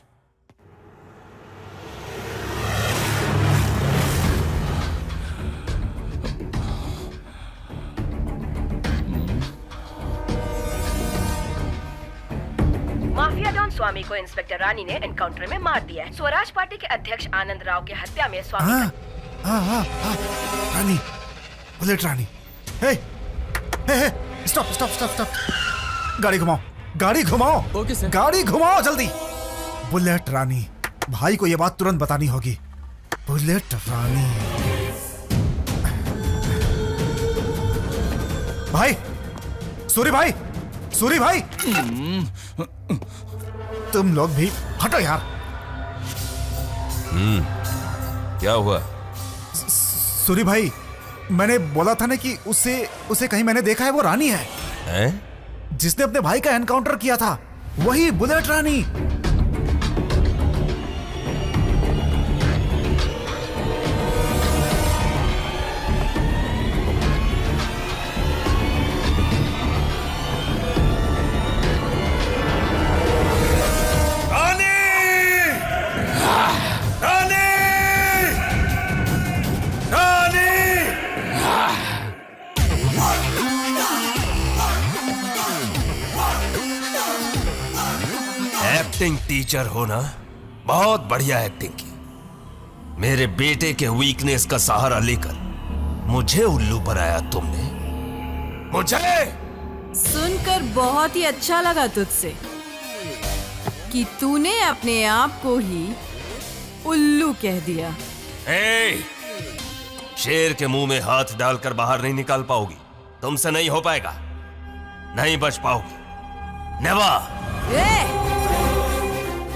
माफिया डॉन स्वामी को इंस्पेक्टर रानी ने एनकाउंटर में मार दिया है। स्वराज पार्टी के अध्यक्ष आनंद राव की हत्या में स्वामी रानी, बुलेट रानी। हे, स्टॉप स्टॉप स्टॉप स्टॉप। गाड़ी घुमाओ, गाड़ी घुमाओ। Okay sir. गाड़ी घुमाओ जल्दी। बुलेट रानी, भाई को ये बात तुरंत बतानी होगी। बुलेट रानी। भाई, सूरी भाई, सूरी भाई, तुम लोग भी हटो यार। क्या हुआ? सूरी भाई, मैंने बोला था ना कि उसे कहीं मैंने देखा है। वो रानी है, जिसने अपने भाई का एनकाउंटर किया था, वही बुलेट रानी। एक्टिंग टीचर हो ना, बहुत बढ़िया एक्टिंग की। मेरे बेटे के वीकनेस का सहारा लेकर मुझे उल्लू बनाया तुमने। मुझे सुनकर बहुत ही अच्छा लगा तुझसे कि तूने अपने आप को ही उल्लू कह दिया। शेर के मुंह में हाथ डालकर बाहर नहीं निकाल पाओगी। तुमसे नहीं हो पाएगा, नहीं बच पाओगी। नेवर।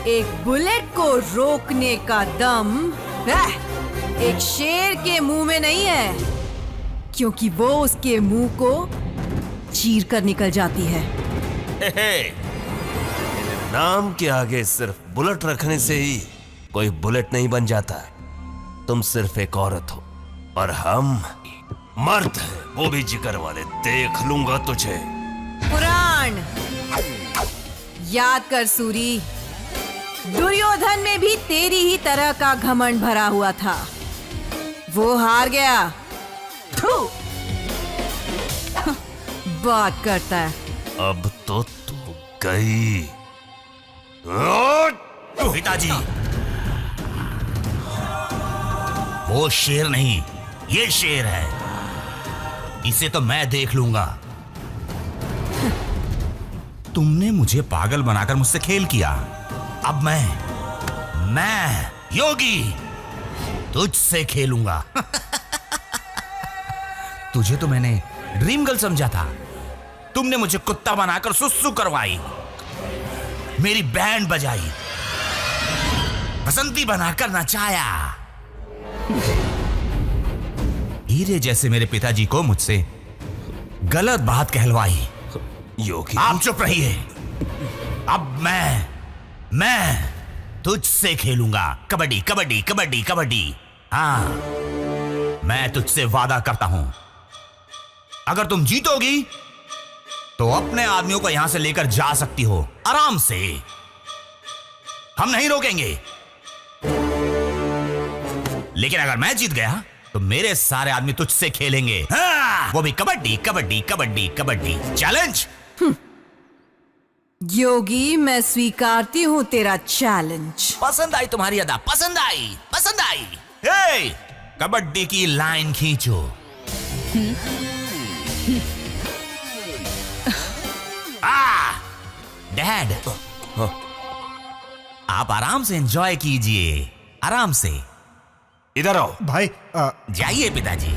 एक बुलेट को रोकने का दम एक शेर के मुंह में नहीं है, क्योंकि वो उसके मुंह को चीर कर निकल जाती है। नाम के आगे सिर्फ बुलेट रखने से ही कोई बुलेट नहीं बन जाता है। तुम सिर्फ एक औरत हो और हम मर्द हैं, वो भी जिगर वाले। देख लूंगा तुझे। पुराण याद कर सूरी, दुर्योधन में भी तेरी ही तरह का घमंड भरा हुआ था। वो हार गया। बात करता है। अब तो तू गई। पिताजी, वो शेर नहीं, ये शेर है। इसे तो मैं देख लूंगा। तुमने मुझे पागल बनाकर मुझसे खेल किया। अब मैं योगी तुझसे खेलूंगा। तुझे तो मैंने ड्रीम गर्ल समझा था। तुमने मुझे कुत्ता बनाकर सुसु करवाई, मेरी बैंड बजाई, बसंती बनाकर नचाया। हीरे जैसे मेरे पिताजी को मुझसे गलत बात कहलवाई। योगी, आप चुप रहिए। अब मैं तुझसे खेलूंगा। कबड्डी कबड्डी कबड्डी कबड्डी। हाँ, मैं तुझसे वादा करता हूं, अगर तुम जीतोगी तो अपने आदमियों को यहां से लेकर जा सकती हो आराम से। हम नहीं रोकेंगे। लेकिन अगर मैं जीत गया तो मेरे सारे आदमी तुझसे खेलेंगे। हाँ, वो भी कबड्डी कबड्डी कबड्डी कबड्डी। चैलेंज। योगी, मैं स्वीकारती हूँ तेरा चैलेंज। पसंद आई तुम्हारी अदा, पसंद आई, पसंद आई। हे, कबड्डी की लाइन खींचो। डैड, आप आराम से एंजॉय कीजिए, आराम से। इधर आओ भाई। जाइए पिताजी।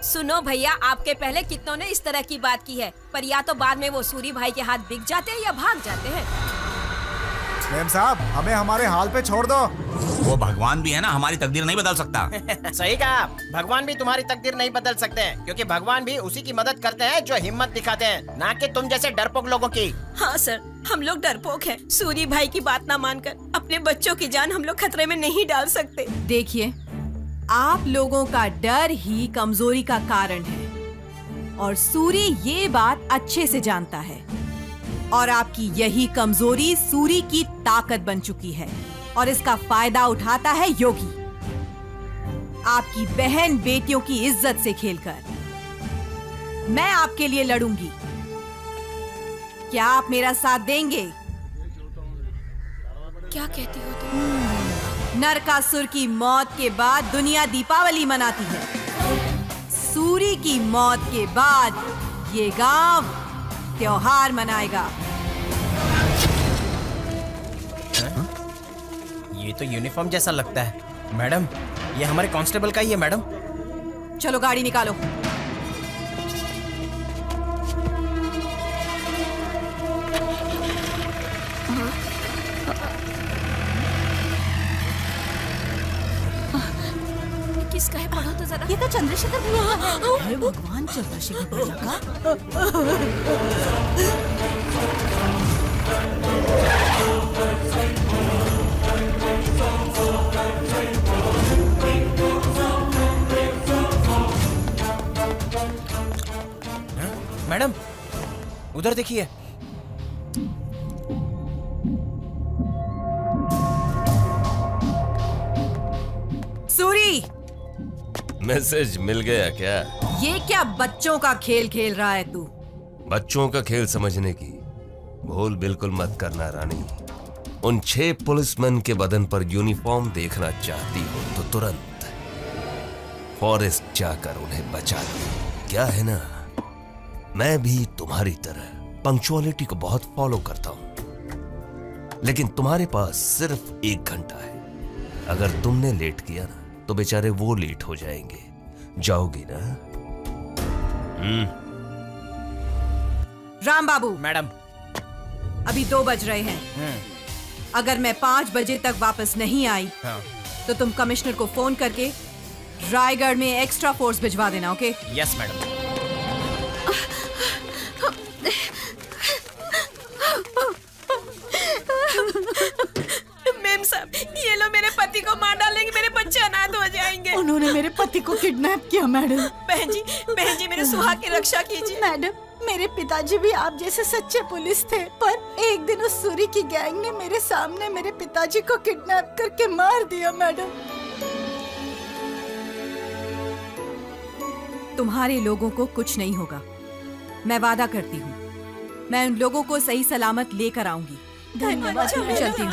सुनो भैया, आपके पहले कितनों ने इस तरह की बात की है, पर या तो बाद में वो सूरी भाई के हाथ बिक जाते हैं या भाग जाते हैं। मेम साहब, हमें हमारे हाल पे छोड़ दो। वो भगवान भी है ना, हमारी तकदीर नहीं बदल सकता। सही कहा, भगवान भी तुम्हारी तकदीर नहीं बदल सकते हैं, क्योंकि भगवान भी उसी की मदद करते हैं जो हिम्मत दिखाते हैं, ना कि तुम जैसे डरपोक लोगों की। हाँ सर, हम लोग डरपोक हैं। सूरी भाई की बात ना मानकर अपने बच्चों की जान हम लोग खतरे में नहीं डाल सकते। देखिए, आप लोगों का डर ही कमजोरी का कारण है और सूरी ये बात अच्छे से जानता है और आपकी यही कमजोरी सूरी की ताकत बन चुकी है और इसका फायदा उठाता है योगी। आपकी बहन बेटियों की इज्जत से खेलकर मैं आपके लिए लड़ूंगी। क्या आप मेरा साथ देंगे? क्या कहती हो तुम? नरकासुर की मौत के बाद दुनिया दीपावली मनाती है। सूरी की मौत के बाद ये गांव त्योहार मनाएगा। ये तो यूनिफॉर्म जैसा लगता है। मैडम, ये हमारे कांस्टेबल का ही है मैडम। चलो गाड़ी निकालो। किसका है, पढ़ो तो जरा। ये तो चंद्रशेखर भैया का है। अरे भगवान, चंद्रशेखर भैया का। मैडम, उधर देखिए। सूरी, मैसेज मिल गया क्या? ये क्या बच्चों का खेल खेल रहा है तू? बच्चों का खेल समझने की भूल बिल्कुल मत करना रानी। उन 6 पुलिसमैन के बदन पर यूनिफॉर्म देखना चाहती हो तो तुरंत फॉरेस्ट जाकर उन्हें बचा लो। क्या है ना, मैं भी तुम्हारी तरह पंक्चुअलिटी को बहुत फॉलो करता हूं, लेकिन तुम्हारे पास सिर्फ 1 घंटा है। अगर तुमने लेट किया ना तो बेचारे वो लेट हो जाएंगे। जाओगी ना? राम बाबू। मैडम, अभी 2 बज रहे हैं। अगर मैं 5 बजे तक वापस नहीं आई तो तुम कमिश्नर को फोन करके रायगढ़ में एक्स्ट्रा फोर्स भिजवा देना। ओके? Yes madam. मैम साहब, ये लोग मेरे पति को मार डालेंगे, मेरे बच्चे अनाथ हो जाएंगे। उन्होंने मेरे पति को किडनैप किया मैडम। बहन जी मेरे सुहाग की रक्षा कीजिए। मैडम, मेरे पिताजी भी आप जैसे सच्चे पुलिस थे, पर एक दिन उस सूरी की गैंग ने मेरे सामने मेरे पिताजी को किडनैप करके मार दिया मैडम। तुम्हारे लोगों को कुछ नहीं होगा, मैं वादा करती हूँ। मैं उन लोगों को सही सलामत लेकर आऊंगी। धन्यवाद। चलती हूँ।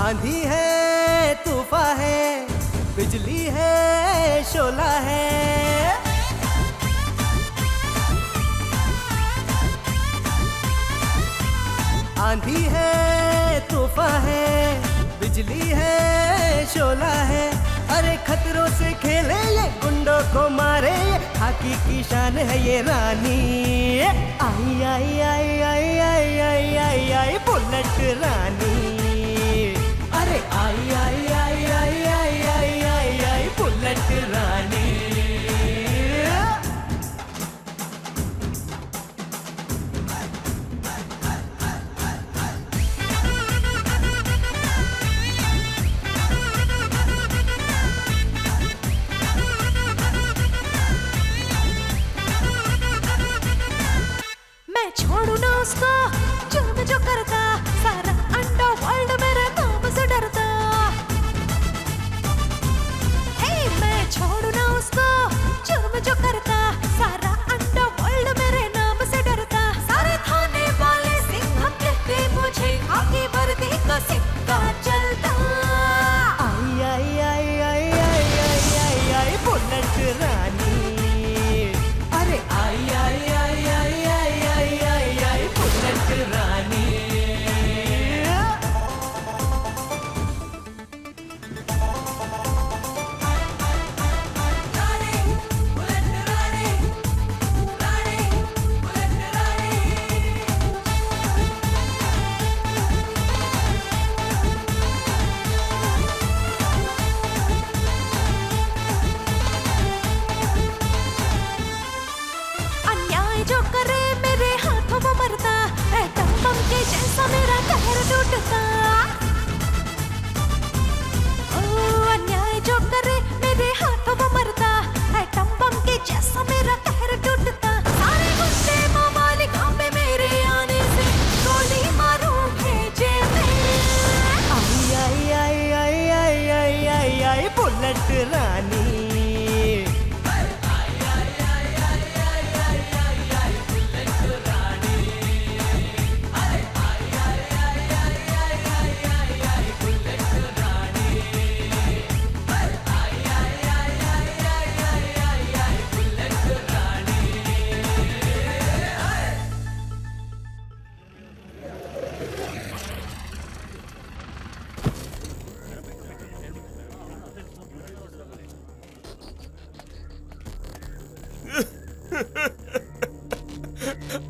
आंधी है, तूफान है, बिजली है, शोला है। आंधी है, तूफान है, बिजली है, शोला है। अरे खतरों से खेले ये, गुंडों को मारे ये, हाकी की शान है ये रानी। आई आई आई आई आई आई आई आई बुलेट रानी। अरे आई आई आई आई आई आई आई आई बुलेट रानी। मैं छोड़ू ना उसको, जो करता, सारा अंडरवर्ल्ड मेरे नाम से डरता।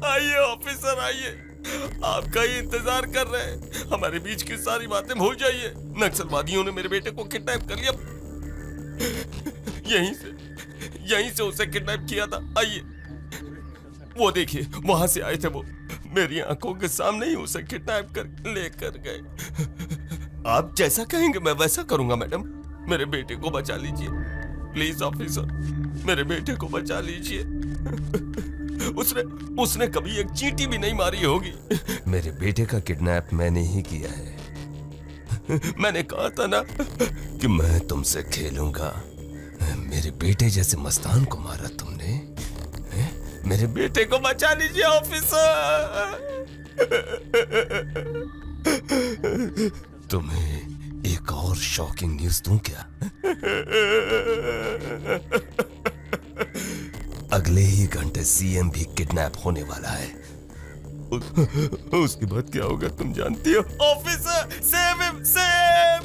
आइए ऑफिसर आइए, आपका ही इंतजार कर रहे हैं। हमारे बीच की सारी बातें भूल जाइए। नक्सलवादियों ने मेरे बेटे को किडनैप कर लिया, यहीं से उसे किडनैप किया था। आइए, वो देखिए वहां से आए थे वो, मेरी आंखों के सामने ही उसे किडनैप कर लेकर गए। आप जैसा कहेंगे मैं वैसा करूंगा मैडम। मेरे बेटे को बचा लीजिए प्लीज ऑफिसर, मेरे बेटे को बचा लीजिए। उसने कभी एक चींटी भी नहीं मारी होगी। मेरे बेटे का किडनैप मैंने ही किया है। मैंने कहा था ना कि मैं तुमसे खेलूंगा। मेरे बेटे जैसे मस्तान को मारा तुमने। मेरे बेटे को बचा लीजिए ऑफिसर। तुम्हें एक और शॉकिंग न्यूज दूं क्या? अगले ही घंटे सीएम भी किडनैप होने वाला है। उसके बाद क्या होगा तुम जानती हो? Officer save him, save.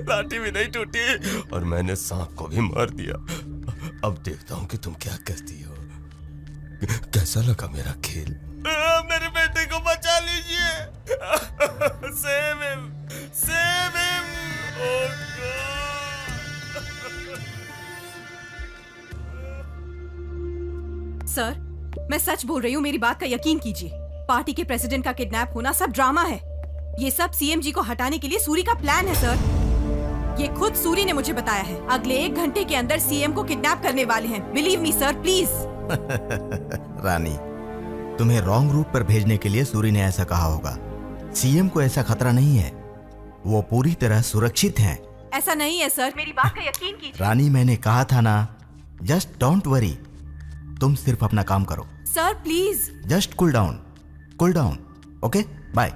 लाठी भी नहीं टूटी और मैंने सांप को भी मार दिया। अब देखता हूँ कि तुम क्या करती हो। कैसा लगा मेरा खेल? मेरे बेटे को बचा लीजिए। Save him, save him. Oh sir, मैं सच बोल रही हूँ, मेरी बात का यकीन कीजिए। पार्टी के प्रेसिडेंट का किडनैप होना सब ड्रामा है। ये सब सीएम जी को हटाने के लिए सूरी का प्लान है सर। ये खुद सूरी ने मुझे बताया है। अगले 1 घंटे के अंदर सीएम को किडनैप करने वाले हैं। Believe me sir, please. Rani, तुम्हें रॉन्ग रूट पर भेजने के लिए सूरी ने ऐसा कहा होगा। सीएम को ऐसा खतरा नहीं है, वो पूरी तरह सुरक्षित हैं। ऐसा नहीं है सर, मेरी बात का यकीन कीजिए। रानी, मैंने कहा था ना, जस्ट डोंट वरी। तुम सिर्फ अपना काम करो। Sir please. Just cool down, okay? Bye.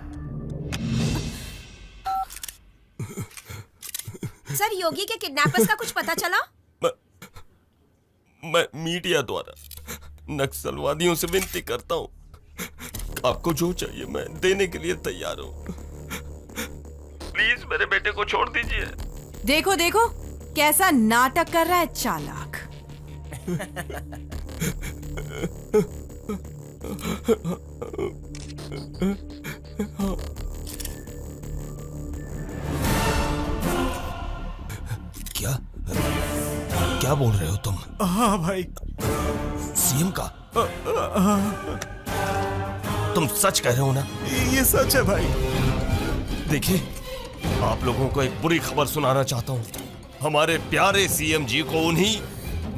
Sir, Yogi के किडनैपर्स का कुछ पता चला? मैं मीडिया द्वारा नक्सलवादियों से विनती करता हूँ, आपको जो चाहिए मैं देने के लिए तैयार हूँ। प्लीज मेरे बेटे को छोड़ दीजिए। देखो देखो कैसा नाटक कर रहा है चालाक। क्या बोल रहे हो तुम? हाँ भाई। सीएम का? तुम सच कह रहे हो ना? ये सच है भाई। देखिए, आप लोगों को एक बुरी खबर सुनाना चाहता हूँ। हमारे प्यारे सीएम जी को उन्हीं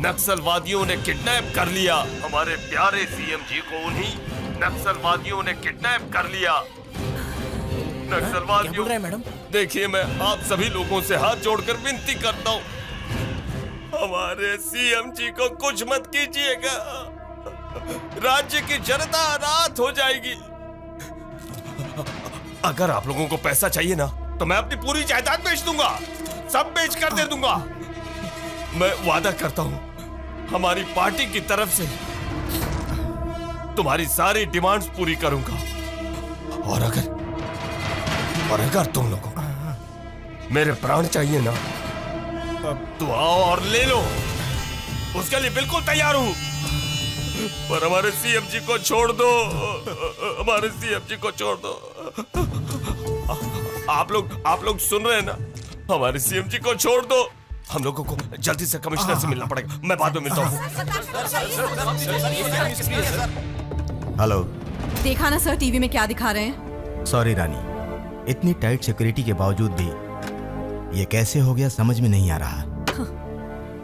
नक्सलवादियों ने किडनैप कर लिया। हमारे प्यारे सीएम जी को उन्हीं नक्सलवादियों ने किडनैप कर लिया। नक्सलवादियों। क्या बोल रहे हैं मैडम? देखिए, मैं आप सभी लोगों से हाथ जोड़कर विनती करता हूँ, हमारे सीएम जी को कुछ मत कीजिएगा। राज्य की जनता अनाथ हो जाएगी। अगर आप लोगों को पैसा चाहिए ना, तो मैं अपनी पूरी जायदाद बेच दूंगा, सब बेच कर दे दूंगा। मैं वादा करता हूं, हमारी पार्टी की तरफ से तुम्हारी सारी डिमांड्स पूरी करूंगा। और अगर तुम लोगों को मेरे प्राण चाहिए ना, तो आओ और ले लो, उसके लिए बिल्कुल तैयार हूं। पर हमारे सीएम जी को छोड़ दो, हमारे सीएम जी को छोड़ दो। आप लोग सुन रहे हैं ना? हमारे सीएम जी को छोड़ दो। हम लोगों को जल्दी से कमिश्नर से मिलना पड़ेगा। मैं बाद में मिलता हूँ। हेलो। देखा ना सर टीवी में क्या दिखा रहे हैं? सॉरी रानी, इतनी टाइट सिक्योरिटी के बावजूद भी ये कैसे हो गया समझ में नहीं आ रहा।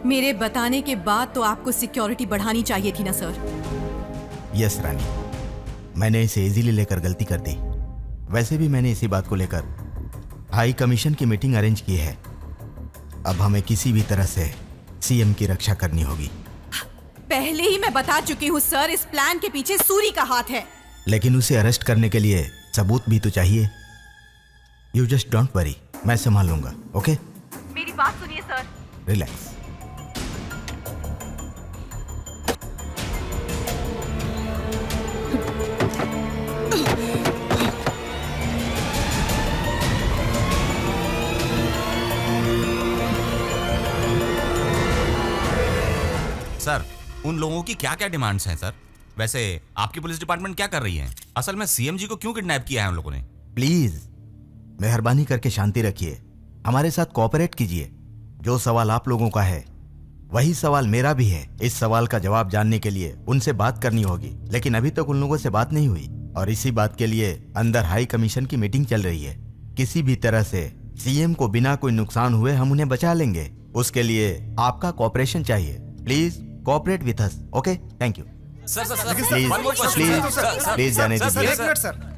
मेरे बताने के बाद तो आपको सिक्योरिटी बढ़ानी चाहिए थी ना सर। यस रानी, मैंने इसे इजीली लेकर गलती कर दी। वैसे भी मैंने इसी बात को लेकर हाई कमीशन की मीटिंग अरेंज की है। अब हमें किसी भी तरह से सीएम की रक्षा करनी होगी। पहले ही मैं बता चुकी हूँ सर, इस प्लान के पीछे सूरी का हाथ है। लेकिन उसे अरेस्ट करने के लिए सबूत भी तो चाहिए। यू जस्ट डोंट वरी, मैं संभाल लूंगा। ओके? मेरी बात सुनिए सर। रिलैक्स। सर, उन लोगों की क्या क्या डिमांड्स हैं सर? वैसे आपकी पुलिस डिपार्टमेंट क्या कर रही है? असल में सीएम जी को क्यों किडनैप किया है उन लोगों ने? प्लीज मेहरबानी करके शांति रखिए, हमारे साथ कोऑपरेट कीजिए। जो सवाल आप लोगों का है वही सवाल मेरा भी है। इस सवाल का जवाब जानने के लिए उनसे बात करनी होगी, लेकिन अभी तक उन लोगों से बात नहीं हुई और इसी बात के लिए अंदर हाई कमीशन की मीटिंग चल रही है। किसी भी तरह से सीएम को बिना कोई नुकसान हुए हम उन्हें बचा लेंगे। उसके लिए आपका कोऑपरेशन चाहिए। Please cooperate with us. Okay, thank you. Please जाने दीजिए। एक मिनट सर।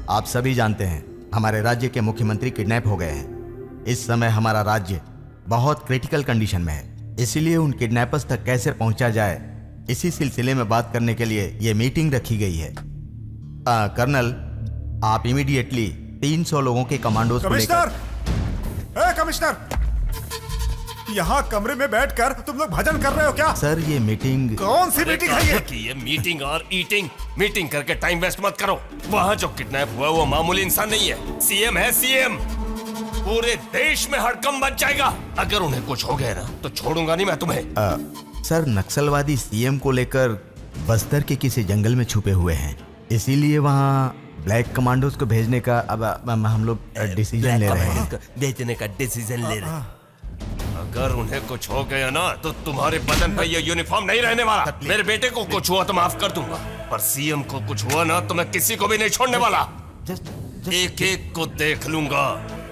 आप सभी जानते हैं हमारे राज्य के मुख्यमंत्री किडनैप हो गए हैं। इस समय हमारा राज्य बहुत क्रिटिकल कंडीशन में है, इसीलिए उन किडनैपर्स तक कैसे पहुंचा जाए इसी सिलसिले में बात करने के लिए यह मीटिंग रखी गई है। कर्नल, आप इमीडिएटली 300 लोगों के कमांडोज को लेकर। कमिश्नर, यहाँ कमरे में बैठकर तुम लोग भजन कर रहे हो क्या? सर, ये मीटिंग कौन सी मीटिंग है ये? ये मीटिंग और ईटिंग। मीटिंग करके टाइम वेस्ट मत करो। वहाँ जो किडनैप हुआ वो मामूली इंसान नहीं है, सीएम है। सीएम पूरे देश में हड़कंप मच जाएगा। अगर उन्हें कुछ हो गया ना तो छोड़ूंगा नहीं मैं तुम्हें। सर, नक्सलवादी सीएम को लेकर बस्तर के किसी जंगल में छुपे हुए हैं, इसीलिए वहाँ ब्लैक कमांडोज को भेजने का अब हम लोग डिसीजन ले रहे हैं। भेजने का डिसीजन ले रहे हैं। अगर उन्हें कुछ हो गया ना तो तुम्हारे बदन पर ये यूनिफॉर्म नहीं रहने वाला। मेरे बेटे को कुछ हुआ तो माफ कर दूंगा, पर सीएम को कुछ हुआ ना तो मैं किसी को भी नहीं छोड़ने वाला। एक एक को देख लूंगा,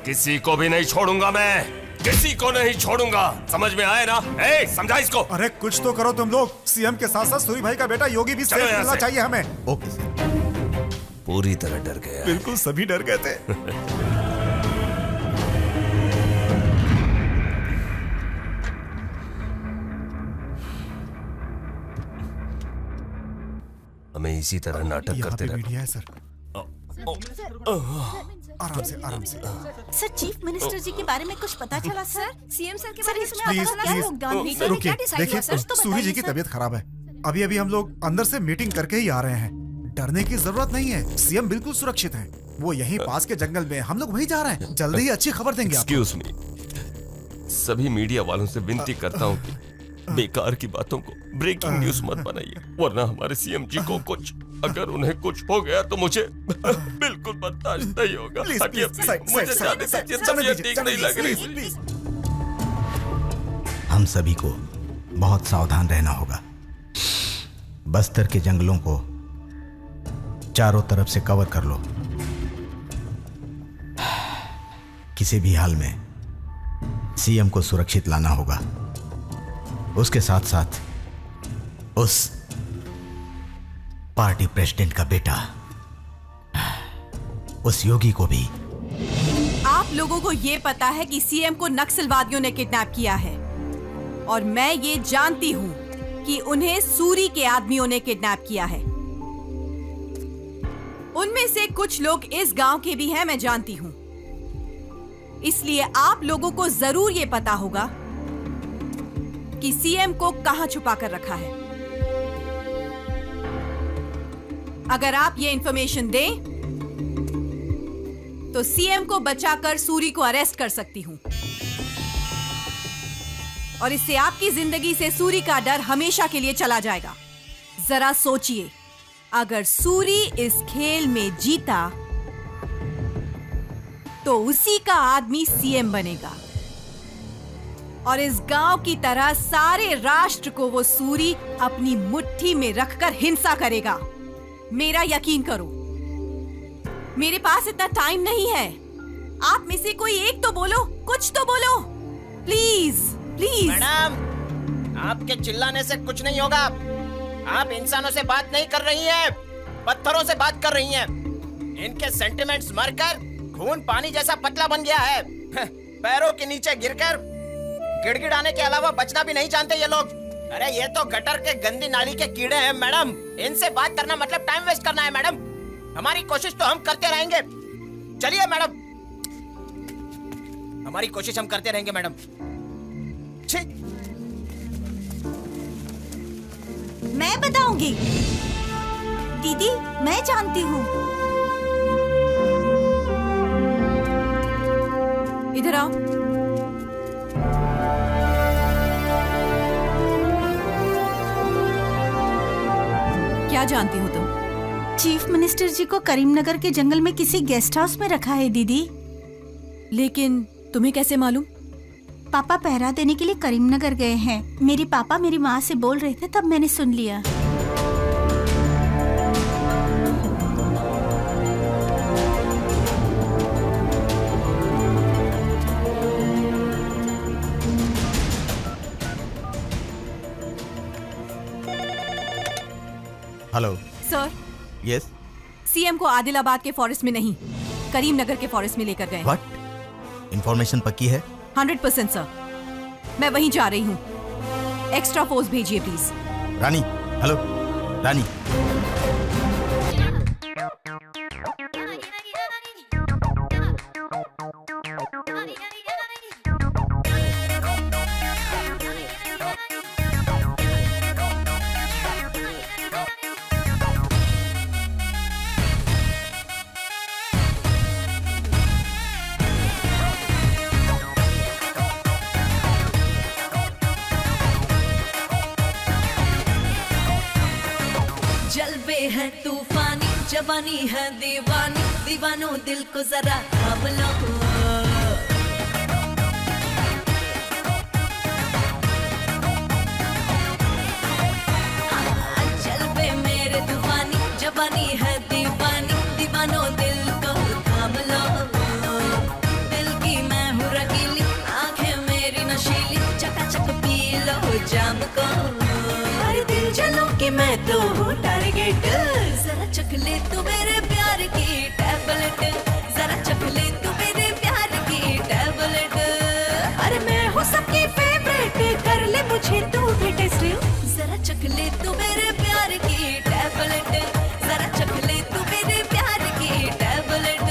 किसी को भी नहीं छोड़ूंगा। मैं किसी को नहीं छोड़ूंगा। समझ में आए ना? समझा इसको। अरे कुछ तो करो तुम लोग। सीएम के साथ साथ सूरी भाई का बेटा योगी भी सेफ मिलना चाहिए हमें। Okay sir. पूरी तरह डर गया। बिल्कुल, सभी डर गए थे। हमें इसी तरह नाटक करते रहना है सर। आराम से, आराम से। सर, चीफ मिनिस्टर जी के बारे में कुछ पता चला सर? सीएम सर के सर, इसमें क्या योगदान है? रुकिए, देखिए सूरी जी की तबीयत खराब है। अभी अभी हम लोग अंदर से मीटिंग करके ही आ रहे हैं। डरने की जरूरत नहीं है, सीएम बिल्कुल सुरक्षित हैं। वो यहीं पास के जंगल में, हम लोग वहीं जा रहे हैं। जल्दी ही अच्छी खबर देंगे आपको। एक्सक्यूज मी, सभी मीडिया वालों से विनती करता हूँ कि बेकार की बातों को ब्रेकिंग न्यूज मत बनाइए, वरना हमारे सीएम जी को कुछ, अगर उन्हें कुछ हो गया तो मुझे बिल्कुल बर्दाश्त नहीं होगा। मुझे जाने दीजिए, तबीयत ठीक नहीं लग रही। हम सभी को बहुत सावधान रहना होगा। बस्तर के जंगलों को चारों तरफ से कवर कर लो। किसी भी हाल में सीएम को सुरक्षित लाना होगा। उसके साथ साथ उस पार्टी प्रेसिडेंट का बेटा, उस योगी को भी। आप लोगों को ये पता है कि सीएम को नक्सलवादियों ने किडनैप किया है, और मैं ये जानती हूँ कि उन्हें सूरी के आदमियों ने किडनैप किया है। उनमें से कुछ लोग इस गांव के भी हैं, मैं जानती हूँ। इसलिए आप लोगों को जरूर ये पता होगा कि सीएम को कहां छुपा कर रखा है। अगर आप ये इंफॉर्मेशन दें तो सीएम को बचाकर सूरी को अरेस्ट कर सकती हूं, और इससे आपकी जिंदगी से सूरी का डर हमेशा के लिए चला जाएगा। जरा सोचिए, अगर सूरी इस खेल में जीता तो उसी का आदमी सीएम बनेगा, और इस गांव की तरह सारे राष्ट्र को वो सूरी अपनी मुट्ठी में रखकर हिंसा करेगा। मेरा यकीन करो, मेरे पास इतना टाइम नहीं है। आप में से कोई एक तो बोलो, कुछ तो बोलो, प्लीज प्लीज। मैडम, आपके चिल्लाने से कुछ नहीं होगा। आप इंसानों से बात नहीं कर रही हैं, पत्थरों से बात कर रही हैं। इनके सेंटिमेंट्स मरकर खून पानी जैसा पतला बन गया है। पैरों के नीचे गिरकर गिड़गिड़ाने के अलावा बचना भी नहीं जानते ये लोग। अरे ये तो गटर के गंदी नाली के कीड़े हैं मैडम। इनसे बात करना मतलब टाइम वेस्ट करना है मैडम। हमारी कोशिश तो हम करते रहेंगे। चलिए मैडम, हमारी कोशिश हम करते रहेंगे मैडम। छी। मैं बताऊंगी। दीदी मैं जानती हूँ। इधर आओ। क्या जानती हो तुम? चीफ मिनिस्टर जी को करीमनगर के जंगल में किसी गेस्ट हाउस में रखा है दीदी। लेकिन तुम्हें कैसे मालूम? पापा पहरा देने के लिए करीमनगर गए हैं। मेरे पापा मेरी माँ से बोल रहे थे, तब मैंने सुन लिया। Hello sir. यस। सीएम को आदिलाबाद के फॉरेस्ट में नहीं, करीमनगर के फॉरेस्ट में लेकर गए। व्हाट? इंफॉर्मेशन पक्की है? 100% सर। मैं वहीं जा रही हूँ। एक्स्ट्रा फोर्स भेजिए प्लीज। रानी, हेलो रानी। जलवे है तूफानी, जवानी है दीवानी, दीवानों दिल को जरा थाम लो। जलवे मेरे तूफानी, जवानी है दीवानी, दीवानों दिल को थाम लो। दिल की मैं हूँ रंगीली, आंखें मेरी नशीली, चकाचक पी लो जाम को। अरे दिल जलों की मैं तो हूँ टारगेट। जरा चख ले तू मेरे प्यार की टैबलेट, जरा चख ले तू मेरे प्यार की टैबलेट। अरे मैं हूँ सबकी फेवरेट, कर ले मुझे तू भी टेस्ट। जरा चख ले तू मेरे प्यार की टैबलेट, जरा चख ले तू मेरे प्यार की टैबलेट।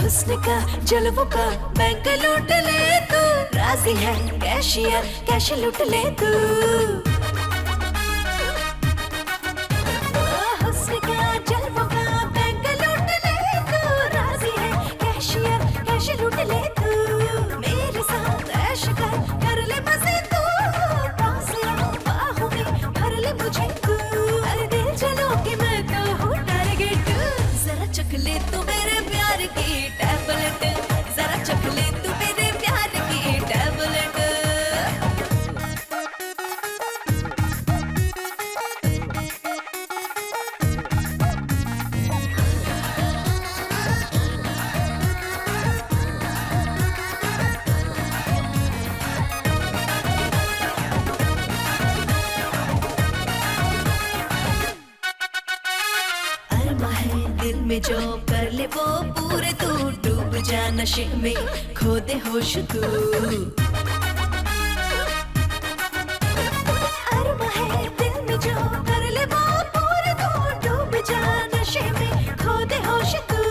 हुस्न का जलवों का बैंक लूट ले तू, राजी है कैशियर कैश लूट ले तू। हुस्न का जलवों का बैंक लूट ले तू, राजी है कैशियर कैश लूट ले तू। मेरे साथ ऐश कर ले मजे तू, पास आओ बाहों में भर ले मुझे तू। अरे दिल जलो कि मैं तो हूँ टारगेट। जरा चख ले तू मेरे प्यार की टैबलेट, जरा चख ले तू मेरे प्यार की टैबलेट। अरमा है दिल में जो कर ले वो पूरे, तू डूब जा नशे में खो दे होश तू। अरमा है दिल में जो कर ले वो पूरे, तू डूब जा नशे में खो दे होश तू।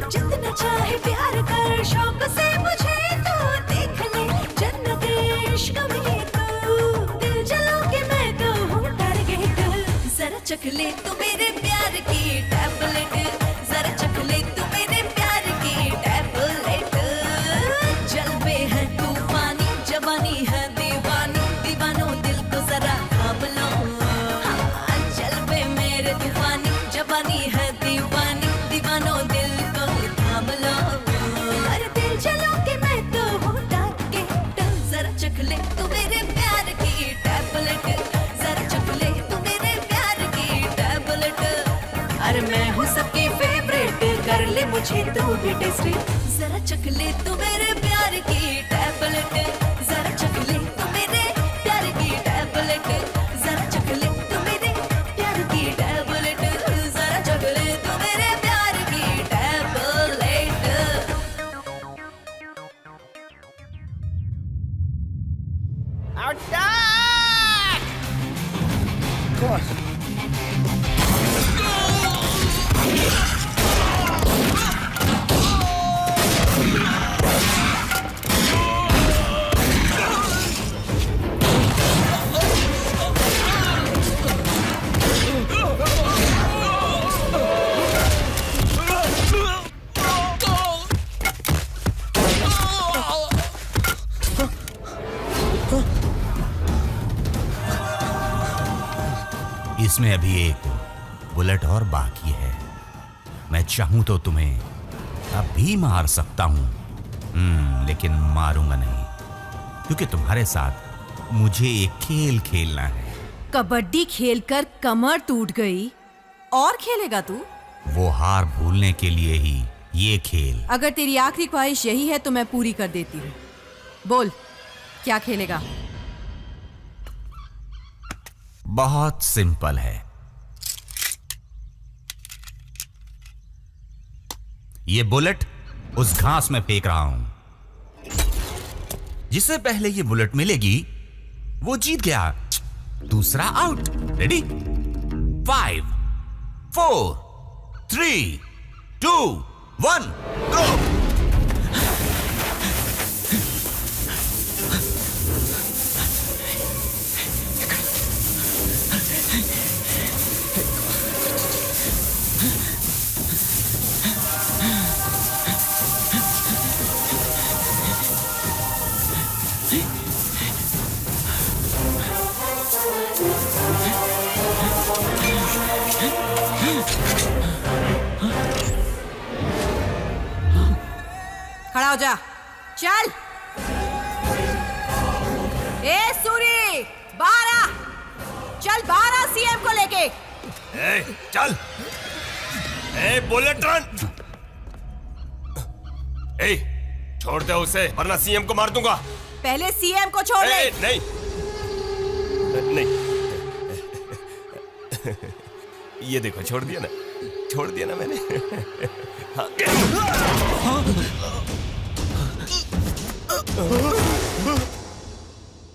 जितना चाहे प्यार कर शौक से मुझे तू, देख ले जन्नत इश्क में तू। दिल जलो के मैं तो हूँ टारगेट। जरा चख ले तू मेरे प्यार की टैबलेट, जरा चख ले तू मेरे प्यार की टैबलेट। जलवे है तूफानी, जवानी है दीवानी, दीवानों दिल को जरा थाम लो। जलवे मेरे तूफानी, जवानी है दीवानी, दीवानों दिल को थाम लो। अरे दिल जलो के मैं तो हूँ टारगेट। जरा चख ले तू मेरे प्यार की टैबलेट, जरा चख ले तू मेरे प्यार की टैबलेट। अरे मैं हूँ सबकी फेवरेट, कर ले मुझे तू भी टेस्ट। जरा चख ले तू मेरे प्यार की टैबलेट, जरा चख ले तू मेरे प्यार की टैबलेट, जरा चख ले तू मेरे प्यार की टैबलेट, जरा चख ले तू मेरे प्यार की टैबलेट। इसमें अभी एक बुलेट और बाकी है। मैं चाहूं तो तुम्हें अभी मार सकता हूं, लेकिन मारूंगा नहीं, क्योंकि तुम्हारे साथ मुझे एक खेल खेलना है। कबड्डी खेलकर कमर टूट गई और खेलेगा तू? वो हार भूलने के लिए ही ये खेल। अगर तेरी आखिरी ख्वाहिश यही है तो मैं पूरी कर देती हूँ। बोल, क्या खेलेगा? बहुत सिंपल है। ये बुलेट उस घास में फेंक रहा हूं। जिससे पहले ये बुलेट मिलेगी वो जीत गया, दूसरा आउट। रेडी? 5, 4, 3, 2, 1, गो। खड़ा हो जा, चल। ए सूरी, बाहर आ, चल बाहर आ सीएम को लेके। चल। Bullet run. छोड़ दे उसे वरना सीएम को मार दूंगा। पहले सीएम को छोड़ दे। नहीं नहीं, ये देखो, छोड़ दिया ना मैंने।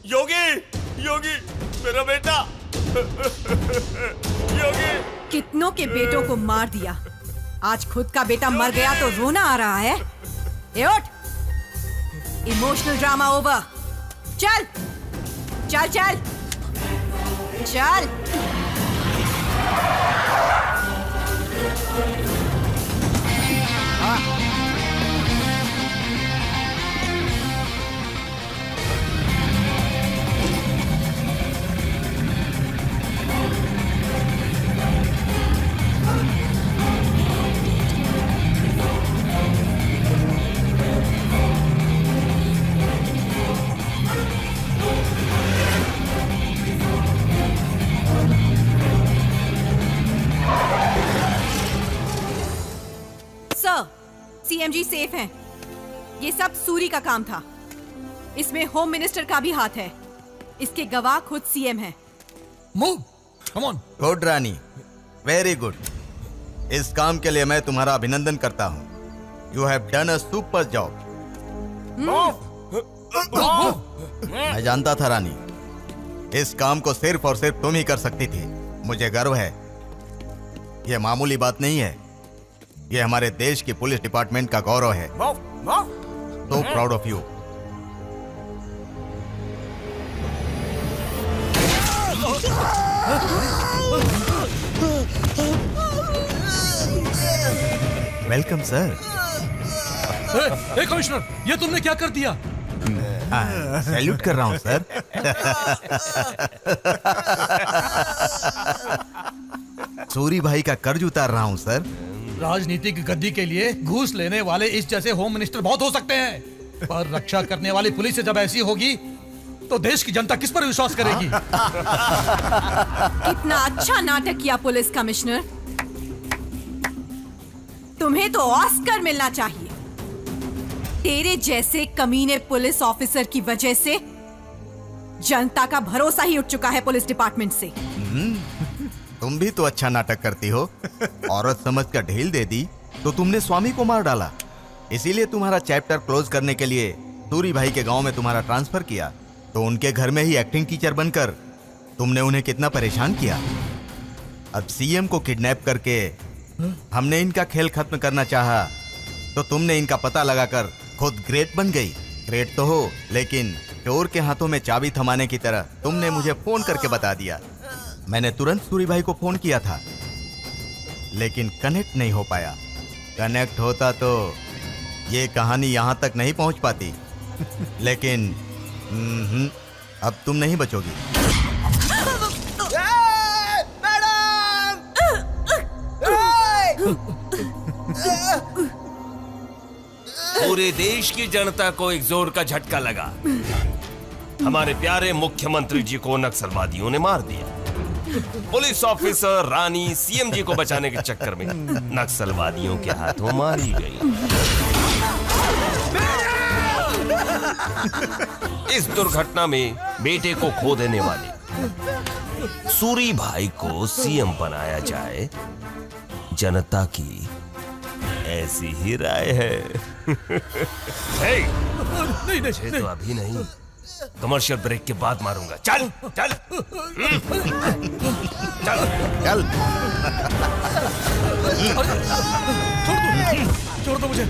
योगी मेरा बेटा। योगी, कितनों के बेटों को मार दिया, आज खुद का बेटा मर गया तो रोना आ रहा है। ए उठ, इमोशनल ड्रामा ओवर। चल चल चल चल। सीएमजी सेफ हैं। ये सब सूरी का काम था। इसमें होम मिनिस्टर का भी हाथ है। इसके गवाह खुद सीएम हैं। Move, come on. Good Rani, very good. इस काम के लिए मैं तुम्हारा अभिनंदन करता हूँ। You have done a super job. मैं जानता था रानी, इस काम को सिर्फ और सिर्फ तुम ही कर सकती थी। मुझे गर्व है। यह मामूली बात नहीं है, ये हमारे देश की पुलिस डिपार्टमेंट का गौरव है। So proud of you. Welcome sir. Commissioner, ये तुमने क्या कर दिया? सैल्यूट कर रहा हूं सर। सूरी भाई का कर्ज उतार रहा हूं सर। राजनीतिक गद्दी के लिए घूस लेने वाले इस जैसे होम मिनिस्टर बहुत हो सकते हैं, पर रक्षा करने वाली पुलिस जब ऐसी होगी तो देश की जनता किस पर विश्वास करेगी? कितना अच्छा नाटक किया पुलिस कमिश्नर। तुम्हें तो ऑस्कर मिलना चाहिए। तेरे जैसे कमीने पुलिस ऑफिसर की वजह से जनता का भरोसा ही उठ चुका है पुलिस डिपार्टमेंट से। तुम भी तो अच्छा नाटक करती हो। औरत समझकर ढील दे दी तो तुमने स्वामी को मार डाला। इसीलिए तुम्हारा चैप्टर क्लोज करने के लिए सूरी भाई के गांव में तुम्हारा ट्रांसफर किया। तो उनके घर में ही एक्टिंग टीचर बनकर तुमने उन्हें कितना परेशान किया। अब सीएम को किडनैप करके हमने इनका खेल खत्म करना चाहा तो तुमने इनका पता लगाकर खुद ग्रेट बन गई। ग्रेट तो हो, लेकिन चोर के हाथों में चाबी थमाने की तरह तुमने मुझे फोन करके बता दिया। मैंने तुरंत सूरी भाई को फोन किया था, लेकिन कनेक्ट नहीं हो पाया। कनेक्ट होता तो ये कहानी यहां तक नहीं पहुंच पाती। लेकिन अब तुम नहीं बचोगी। मैडम! पूरे देश की जनता को एक जोर का झटका लगा। हमारे प्यारे मुख्यमंत्री जी को नक्सलवादियों ने मार दिया। पुलिस ऑफिसर रानी सीएम जी को बचाने के चक्कर में नक्सलवादियों के हाथों मारी गई। इस दुर्घटना में बेटे को खो देने वाले सूरी भाई को सीएम बनाया जाए, जनता की ऐसी ही राय है। मुझे तो अभी नहीं, कमर्शियल ब्रेक के बाद मारूंगा। चल चल चल चल। छोड़ दो मुझे।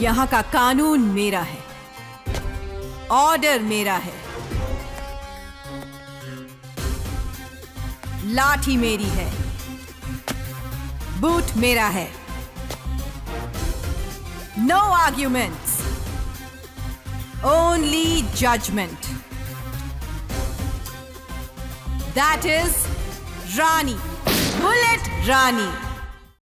यहाँ का कानून मेरा है, ऑर्डर मेरा है, लाठी मेरी है, बूट मेरा है। No arguments, only judgment. That is Rani, bullet Rani.